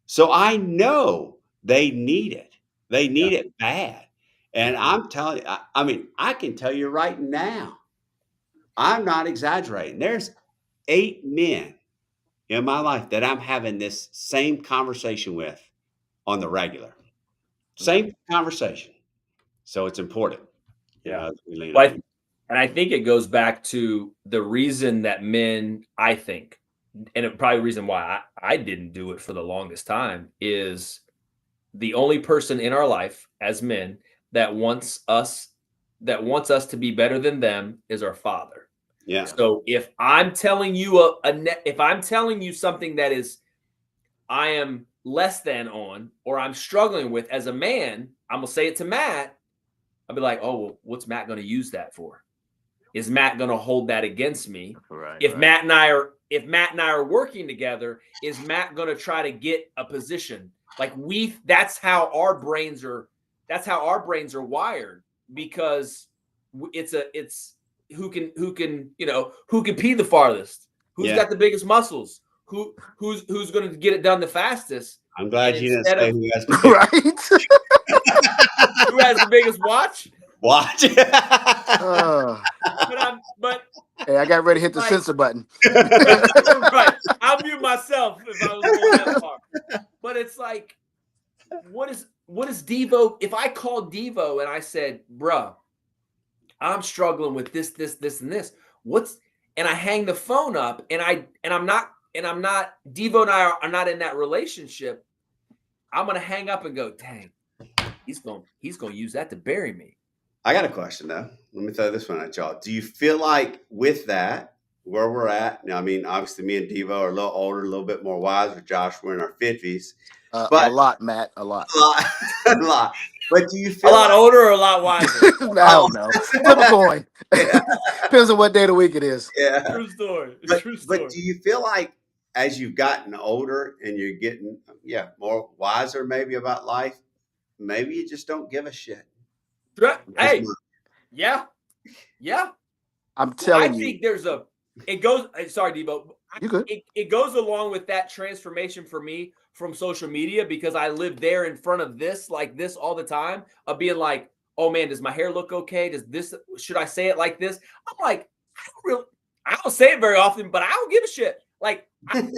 So I know they need it. They Yeah. need it bad. And I'm telling you, I mean, I can tell you right now, I'm not exaggerating. There's 8 men in my life that I'm having this same conversation with on the regular. Same conversation. So it's important. Yeah. That we lean But on. and I think it goes back to the reason that men, I think, and probably the reason why I didn't do it for the longest time is the only person in our life as men that wants us to be better than them is our father. Yeah. So if I'm telling you if I'm telling you something that is I am less than on or I'm struggling with as a man, I'm gonna say it to Matt. I'll be like, oh, well, what's Matt going to use that for? Is Matt going to hold that against me? Right. If Matt and I are working together, is Matt going to try to get a position? Like that's how our brains are wired, because it's who can pee the farthest, who's Yeah. got the biggest muscles, who's going to get it done the fastest. I'm glad And you didn't instead say of who has the big Right. who has the biggest watch, watch. but Hey, I got ready to hit the like- censor button. right. I'll mute myself if I was going that far. But it's like, what is Devo? If I called Devo and I said, bruh, I'm struggling with this, and this. And I hang the phone up and I'm not Devo and I are not in that relationship. I'm gonna hang up and go, dang, he's gonna use that to bury me. I got a question though. Let me throw this one at y'all. Do you feel like with that, where we're at now? I mean, obviously, me and Devo are a little older, a little bit more wise. With Josh, we're in our 50s. A lot, Matt. A lot. A lot. But do you feel a lot older or a lot wiser? I don't know. Flip a coin. Depends on what day of the week it is. Yeah. True story. But do you feel like as you've gotten older and you're getting more wiser maybe about life, maybe you just don't give a shit? Hey, yeah. I'm telling I you. think there's it goes. Sorry, Devo. You good? It goes along with that transformation for me from social media, because I live there in front of this, like this all the time, of being like, oh man, does my hair look okay? Should I say it like this? I'm like, I don't say it very often, but I don't give a shit. Like, I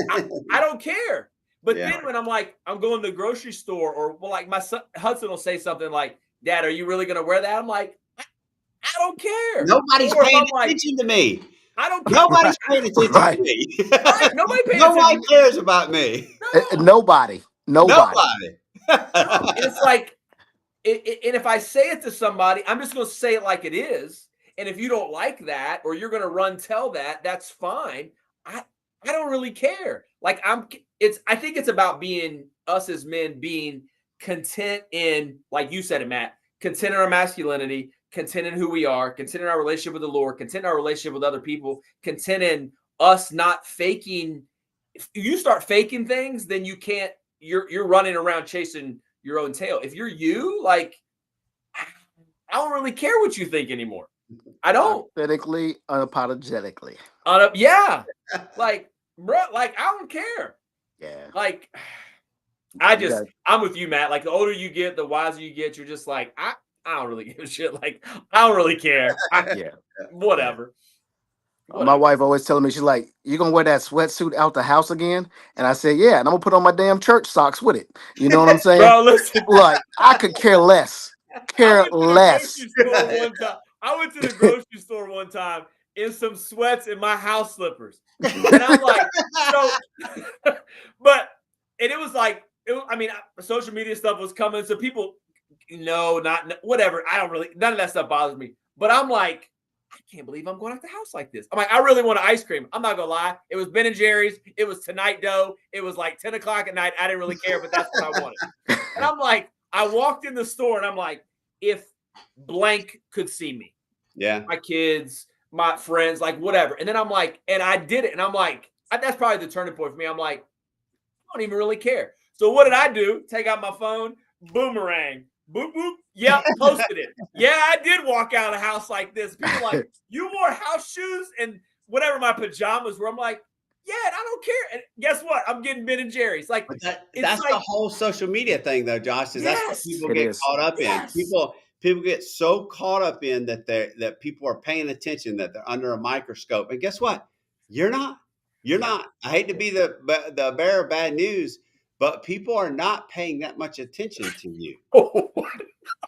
don't care. But then when I'm like, I'm going to the grocery store, or like my son Hudson will say something like, Dad, are you really going to wear that? I'm like, I don't care. Nobody's paying attention to me. I don't care. Nobody's paying attention to me. Right. Nobody cares about me. Nobody. And it's like, and if I say it to somebody, I'm just going to say it like it is. And if you don't like that, or you're going to tell that, that's fine. I don't really care. Like I think it's about us as men being content in, like you said it, Matt, content in our masculinity, content in who we are, content in our relationship with the Lord, content in our relationship with other people, content in us not faking. If you start faking things, then you're running around chasing your own tail. If you're you, like, I don't really care what you think anymore. I don't. Authentically, unapologetically. Yeah. Like, bro, like, I don't care. Yeah. Like, I'm with you, Matt. Like, the older you get, the wiser you get. You're just like, I don't really give a shit. Like, I don't really care. Whatever. My wife always telling me, she's like, you gonna wear that sweatsuit out the house again? And I said, yeah, and I'm gonna put on my damn church socks with it. You know what I'm saying? Bro, listen. Like, I could care less. I went to the grocery store one time in some sweats and my house slippers. And I'm like, and it was like, social media stuff was coming. So people, whatever. None of that stuff bothers me. But I'm like, I can't believe I'm going out the house like this. I'm like, I really want an ice cream. I'm not going to lie. It was Ben & Jerry's. It was Tonight Dough. It was like 10 o'clock at night. I didn't really care, but that's what I wanted. And I'm like, I walked in the store and I'm like, if blank could see me. Yeah. My kids, my friends, like whatever. And then I'm like, and I did it. And I'm like, that's probably the turning point for me. I'm like, I don't even really care. So what did I do? Take out my phone, boomerang. Boop, boop. Yep, posted it. Yeah, I did walk out of the house like this. People are like, you wore house shoes and whatever my pajamas were. I'm like, yeah, and I don't care. And guess what? I'm getting Ben & Jerry's. Like, that's like the whole social media thing, though, Josh. That's what people get caught up in. People get so caught up in that people are paying attention, that they're under a microscope. And guess what? You're not. You're Yep. not. I hate to be the bearer of bad news, but people are not paying that much attention to you.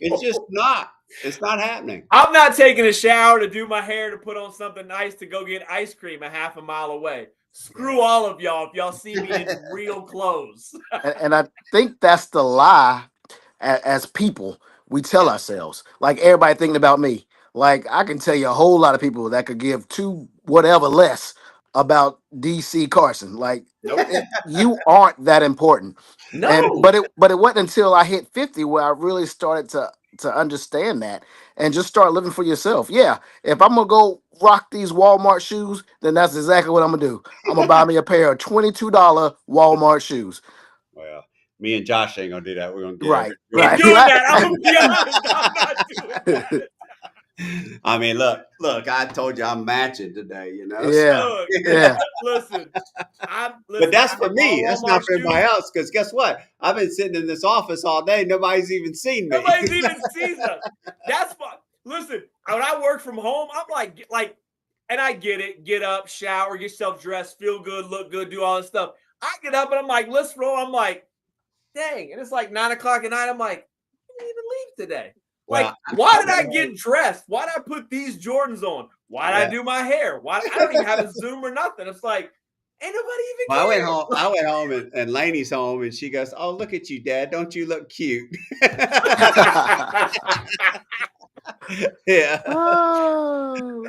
It's just not. It's not happening. I'm not taking a shower to do my hair to put on something nice to go get ice cream a half a mile away. Screw all of y'all if y'all see me in real clothes. And I think that's the lie as people we tell ourselves. Like everybody thinking about me. Like I can tell you a whole lot of people that could give two whatever less about DC Carson. Like Nope. you aren't that important. And No. but it wasn't until I hit 50 where I really started to understand that and just start living for yourself. Yeah, if I'm gonna go rock these Walmart shoes, then that's exactly what I'm gonna do. I'm gonna buy me a pair of $22 Walmart shoes. Well, me and Josh ain't gonna do that. We're gonna get Right, every Ain't right. Jordan. doing that. I'm gonna be honest. I'm not doing that. I mean, look. I told you I'm matching today. Yeah, Look, yeah. listen. But that's I've for been bought me. That's not Walmart for shoes. everybody else. Because guess what? I've been sitting in this office all day. Nobody's even seen me. Nobody's even sees us. That's fun. Listen, when I work from home, I'm like, and I get it. Get up, shower, get yourself dressed, feel good, look good, do all this stuff. I get up and I'm like, let's roll. I'm like, dang. And it's like 9 o'clock at night. I'm like, I didn't even leave today. Like, Well, why I did I went home. get dressed? Why did I put these Jordans on? Why did I Yeah. do my hair? Why I don't even have a Zoom or nothing. It's like, ain't nobody Well, I even went care. home. I went home, and Lainey's home, and she goes, "Oh, look at you, Dad! Don't you look cute?" Yeah. Oh,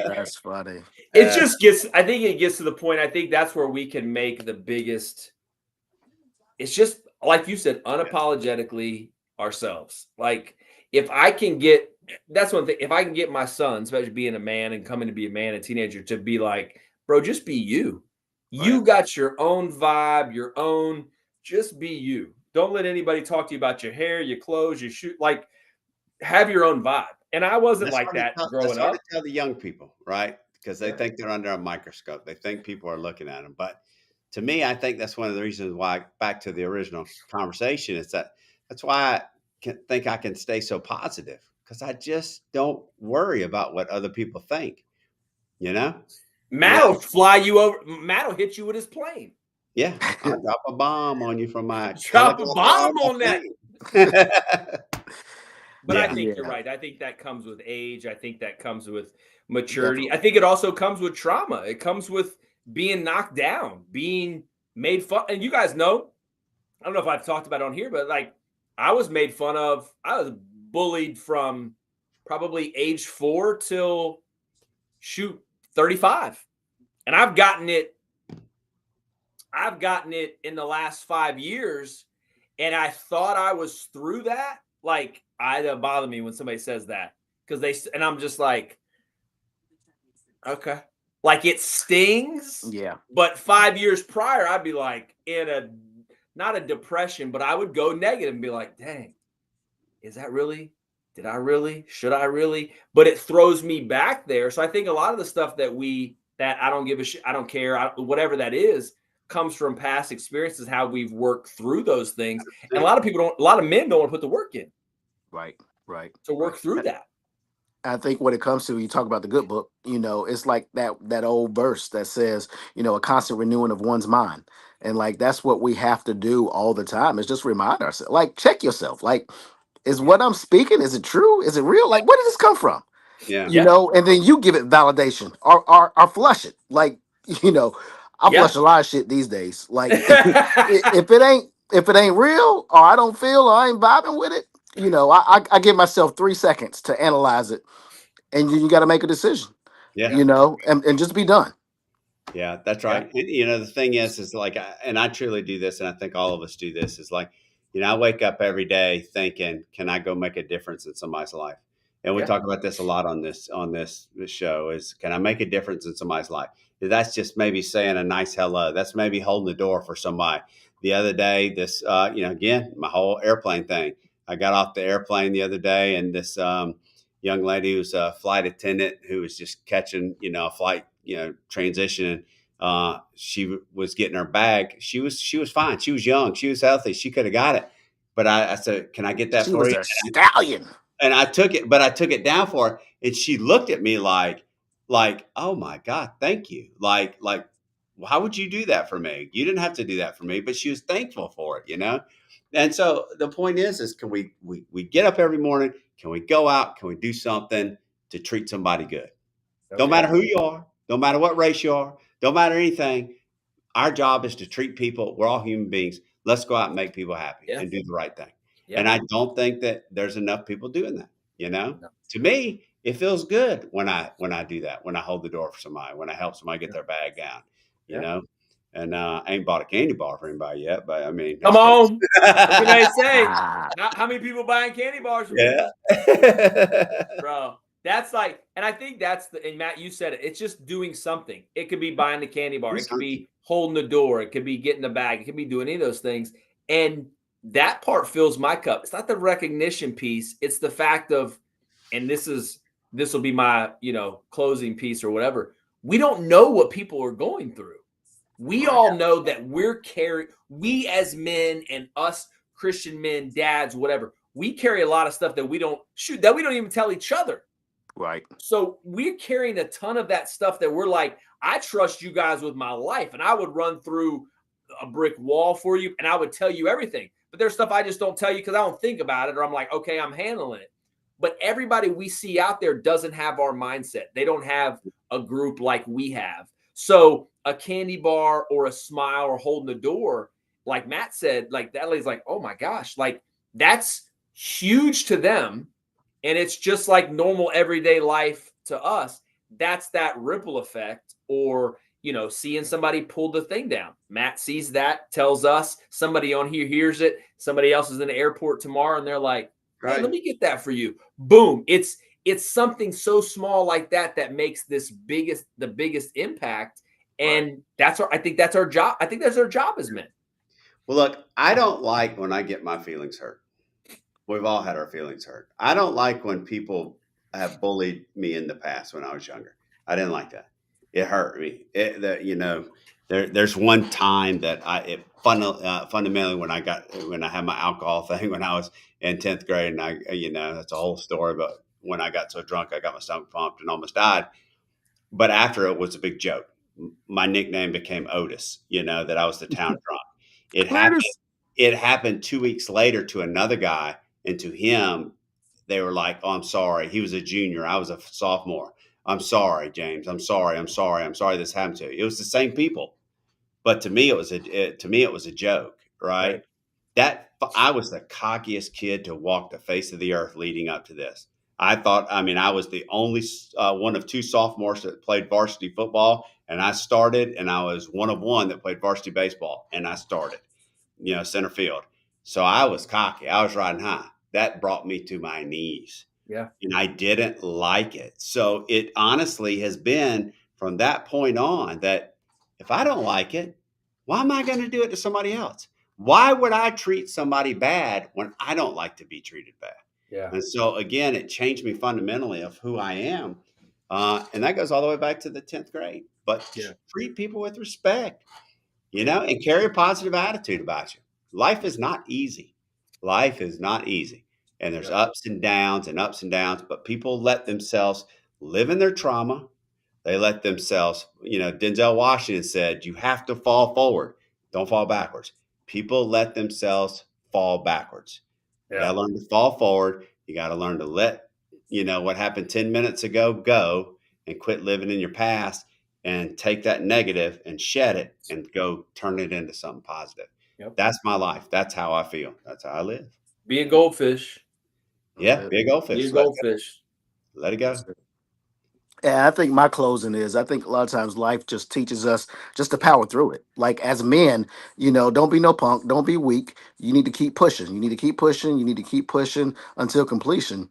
that's funny. It just gets, I think it gets to the point. I think that's where we can make the biggest. It's just like you said, Yeah. unapologetically ourselves. Like if I can get, that's one thing. If I can get my son, especially being a man and coming to be a man, a teenager, to be like, bro, just be you. Right. You got your own vibe, your own. Just be you. Don't let anybody talk to you about your hair, your clothes, your shoe. Like have your own vibe. And I wasn't That's like hard to that tell. That's growing hard to up. tell the young people, right? Because they Yeah. think they're under a microscope. They think people are looking at them. But to me, I think that's one of the reasons why. Back to the original conversation, is that's why I think I can stay so positive because I just don't worry about what other people think. You know. You Matt know. will fly you over. Matt will hit you with his plane. Yeah, I'll drop a bomb on you from my Drop a helicopter or bomb my on that. plane. But I Yeah, think you're Yeah, right. I think that comes with age. I think that comes with definitely. maturity. I think it also comes with trauma. It comes with being knocked down, being made fun. And you guys know, I don't know if I've talked about it on here, but like I was made fun of. I was bullied from probably age 4 till shoot 35. And I've gotten it in the last 5 years, and I thought I was through that. Like, it doesn't bother me when somebody says that because and I'm just like, okay, like it stings. Yeah. But 5 years prior, I'd be like in a not a depression, but I would go negative and be like, dang, is that really? Did I really? Should I really? But it throws me back there. So I think a lot of the stuff that I don't give a shit, I don't care, whatever that is, comes from past experiences, how we've worked through those things. And a lot of men don't want to put the work in Right, right, to right. work through that. I think when it comes to you talk about the good book, it's like that old verse that says, a constant renewing of one's mind. And like that's what we have to do all the time is just remind ourselves. Like check yourself. Like, is what I'm speaking, is it true? Is it real? Like where did this come from? yeah, Yeah. And then you give it validation or flush it. Like, you know, I Yeah. flush a lot of shit these days. Like if it ain't real or I don't feel or I ain't vibing with it, I give myself 3 seconds to analyze it and you got to make a decision, yeah. Yeah. and just be done. Yeah, that's Yeah. right. And, the thing is like, and I truly do this, and I think all of us do this, is like, I wake up every day thinking, can I go make a difference in somebody's life? And we Yeah. talk about this a lot on this show is, can I make a difference in somebody's life? That's just maybe saying a nice hello. That's maybe holding the door for somebody. The other day, this, again, my whole airplane thing. I got off the airplane the other day, and this young lady who's a flight attendant who was just catching, a flight, transitioning. She was getting her bag. She was fine. She was young. She was healthy. She could have got it. But I said, "Can I get that She for was you?" a stallion. And I took it, but I took it down for her, and she looked at me like, "Oh my God, thank you!" Like why would you do that for me? You didn't have to do that for me, but she was thankful for it, you know? And so the point is can we get up every morning? Can we go out? Can we do something to treat somebody good? Oh Don't yeah. matter who you are, don't matter what race you are, don't matter anything. Our job is to treat people. We're all human beings. Let's go out and make people happy Yeah. and do the right thing. And Yeah. I don't think that there's enough people doing that. You know, No. to me, it feels good when I do that. When I hold the door for somebody, when I help somebody get Yeah. their bag down. You Yeah. know, and I ain't bought a candy bar for anybody yet, but I mean Come that's coming. on. I was gonna say, how many people buying candy bars from Yeah. you? Bro, that's like, and I think that's the, and Matt, you said it, it's just doing something. It could be buying the candy bar, Do it could something. be holding the door, it could be getting the bag, it could be doing any of those things. And that part fills my cup. It's not the recognition piece, it's the fact of, and this will be my, closing piece or whatever. We don't know what people are going through. We Right. all know that we as men and us Christian men, dads, whatever, we carry a lot of stuff that we don't even tell each other. Right. So we're carrying a ton of that stuff that we're like, I trust you guys with my life, and I would run through a brick wall for you, and I would tell you everything. But there's stuff I just don't tell you because I don't think about it, or I'm like, okay, I'm handling it. But everybody we see out there doesn't have our mindset. They don't have a group like we have. So a candy bar or a smile or holding the door, like Matt said, like that lady's like, oh my gosh, like that's huge to them, and it's just like normal everyday life to us. That's that ripple effect, or seeing somebody pull the thing down. Matt sees that, tells us, somebody on here hears it, somebody else is in the airport tomorrow and they're like, hey, let Right. me get that for you. Boom. It's something so small like that that makes the biggest impact. Right. And I think that's our job. I think that's our job as men. Well, look, I don't like when I get my feelings hurt. We've all had our feelings hurt. I don't like when people have bullied me in the past when I was younger. I didn't like that. It hurt me. There's one time that fundamentally when I had my alcohol thing when I was in 10th grade, and that's a whole story. But when I got so drunk, I got my stomach pumped and almost died. But after it was a big joke. My nickname became Otis. That I was the town drunk. It happened. Curtis. It happened 2 weeks later to another guy, and to him, they were like, "Oh, I'm sorry." He was a junior. I was a sophomore. I'm sorry, James. I'm sorry. I'm sorry. I'm sorry this happened to you. It was the same people, but to me it was a joke, right? Right. That I was the cockiest kid to walk the face of the earth leading up to this. I was the only one of two sophomores that played varsity football, and I started, and I was one of one that played varsity baseball, and I started, center field. So I was cocky. I was riding high. That brought me to my knees, Yeah. and I didn't like it. So it honestly has been from that point on that if I don't like it, why am I going to do it to somebody else? Why would I treat somebody bad when I don't like to be treated bad? Yeah. And so again, it changed me fundamentally of who I am. And that goes all the way back to the 10th grade. But Yeah. treat people with respect, Yeah. and carry a positive attitude about you. Life is not easy. Life is not easy. And there's Yeah. ups and downs, but people let themselves live in their trauma. They let themselves, Denzel Washington said, you have to fall forward. Don't fall backwards. People let themselves fall backwards. You got Yeah. to learn to fall forward. You got to learn to let, what happened 10 minutes ago go and quit living in your past and take that negative and shed it and go turn it into something positive. Yep. That's my life. That's how I feel. That's how I live. Be a goldfish. That's Yeah. it. Be a Be a goldfish. goldfish. Let it go. That's it. And I think my closing is I think a lot of times life just teaches us just to power through it. Like as men, don't be no punk, don't be weak. You need to keep pushing. You need to keep pushing. You need to keep pushing until completion.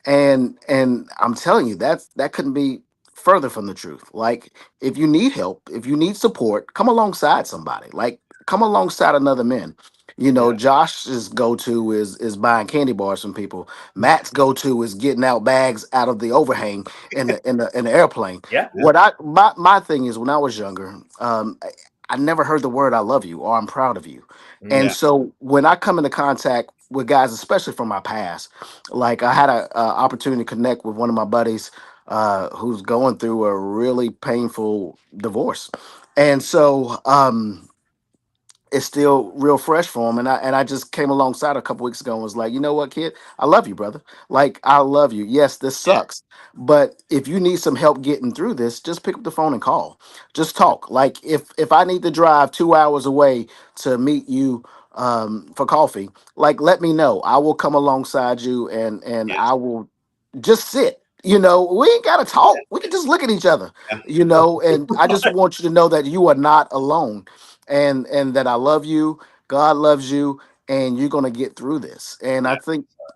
And I'm telling you, that couldn't be further from the truth. Like if you need help, if you need support, come alongside somebody. Like come alongside another man. Yeah. Josh's go-to is buying candy bars from people. Matt's go-to is getting out bags out of the overhang in the airplane. Yeah. Yeah. My thing is when I was younger, I never heard the word "I love you" or "I'm proud of you," Mm. and Yeah. so when I come into contact with guys, especially from my past, like I had a opportunity to connect with one of my buddies who's going through a really painful divorce, And so it's still real fresh for him. And I just came alongside a couple weeks ago and was like, you know what, kid, I love you, brother. Like, I love you. Yes, this Yeah. sucks, but if you need some help getting through this, just pick up the phone and call. Just talk. Like, if I need to drive 2 hours away to meet you for coffee, like, let me know. I will come alongside you, and I Yes. will just sit. We ain't gotta talk. We can just look at each other. Yeah. And I just want you to know that you are not alone, and that I love you. God loves you, and you're gonna get through this. And Yeah.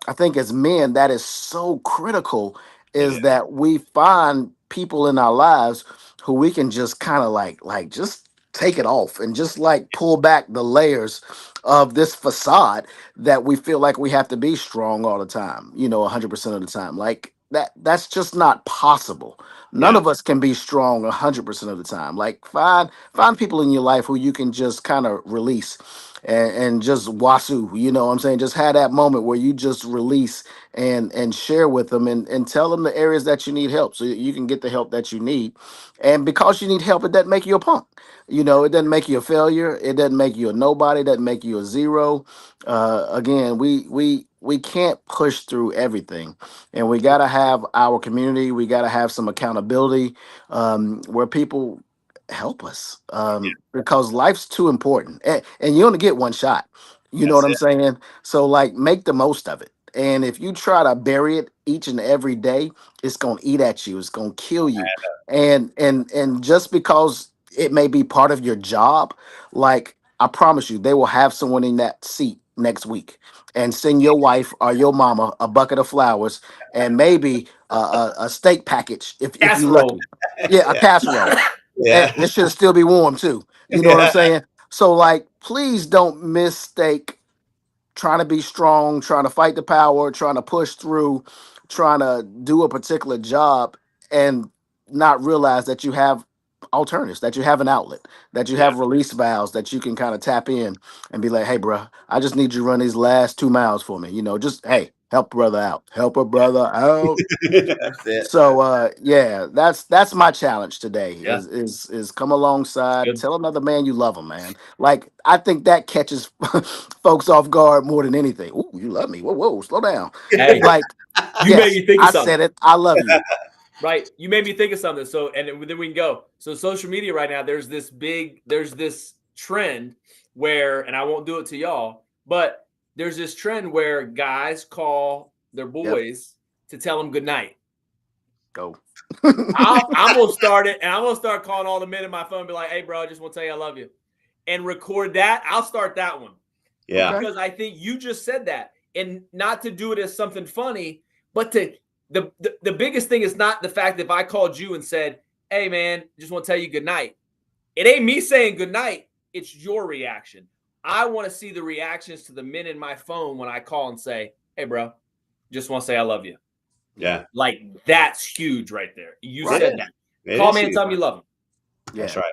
I think as men, that is so critical, It is is. that we find people in our lives who we can just kind of like just take it off and just like pull back the layers of this facade that we feel like we have to be strong all the time, 100% of the time. Like that's just not possible. None Yeah. of us can be strong 100% of the time. Like find people in your life who you can just kind of release and just wasu, what I'm saying? Just have that moment where you just release and share with them, and tell them the areas that you need help so you can get the help that you need. And because you need help, it doesn't make you a punk. It doesn't make you a failure. It doesn't make you a nobody. It doesn't make you a zero. Again, we can't push through everything, and we got to have our community. We got to have some accountability, where people help us, because life's too important, and you only get one shot. You know what That's I'm it. saying? So like, make the most of it. And if you try to bury it each and every day, it's gonna eat at you. It's gonna kill you. And just because it may be part of your job, like, I promise you, they will have someone in that seat next week and send your wife or your mama a bucket of flowers and maybe a steak package if you Casserole. lucky. Yeah, a Yeah. casserole. And Yeah. it should still be warm too. You know what I'm Yeah. saying? So like, please don't mistake trying to be strong, trying to fight the power, trying to push through, trying to do a particular job, and not realize that you have alternatives, that you have an outlet, that you Yeah. have release valves that you can kind of tap in and be like, hey, bro, I just need you to run these last 2 miles for me. Just, hey, help brother out, help a brother out. That's it. So yeah, that's my challenge today, Yeah, is come it's alongside, good. tell another man you love him, man. Like, I think that catches folks off guard more than anything. Ooh, you love me. Whoa, whoa, slow down. Hey, Like, you made yes, me think of I something. said it. I love you. Right. You made me think of something. So, and then we can go. So, social media right now, there's this trend where, and I won't do it to y'all, but there's this trend where guys call their Yep. boys to tell them good night. Go. I'm gonna start it, and I'm gonna start calling all the men in my phone and be like, hey, bro, I just want to tell you I love you. And record that. I'll start that one Yeah. Okay. because I think you just said that. And not to do it as something funny, but to the biggest thing is not the fact that if I called you and said, hey man, just want to tell you good night. It ain't me saying good night, it's your reaction. I want to see the reactions to the men in my phone when I call and say, hey bro, just want to say I love you. Yeah. Yeah. Like, that's huge right there. You Right. It said is. that. It Call is me and huge. tell me you love him. That's Yeah. right.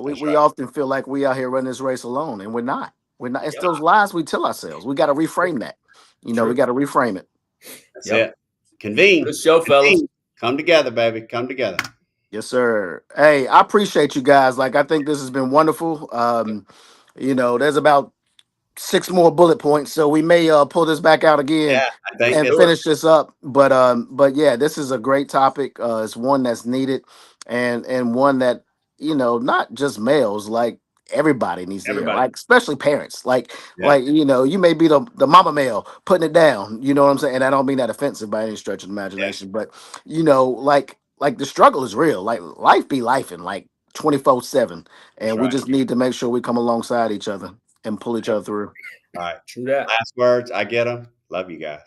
We That's we right. often feel like we out here running this race alone, and we're not. We're not. It's Yep. those lies we tell ourselves. We got to reframe that. We True. got to reframe it. That's Yep. it. Convene. Good show, fellas. Convene. Come together, baby. Come together. Yes, sir. Hey, I appreciate you guys. Like, I think this has been wonderful. There's about six more bullet points, so we may pull this back out again Yeah. I think Let's and it's do it. finish this up. But yeah, this is a great topic. It's one that's needed, and one that, not just males, like, everybody needs to hear, Everybody. like, especially parents. Like, yeah. you may be the mama male putting it down. You know what I'm saying? And I don't mean that offensive by any stretch of the Yeah. imagination, but like the struggle is real. Like, life be life, and like 24/7, That's and we right. just need to make sure we come alongside each other and pull each Yep. other through. All right. True that. Last words. I get them. Love you guys.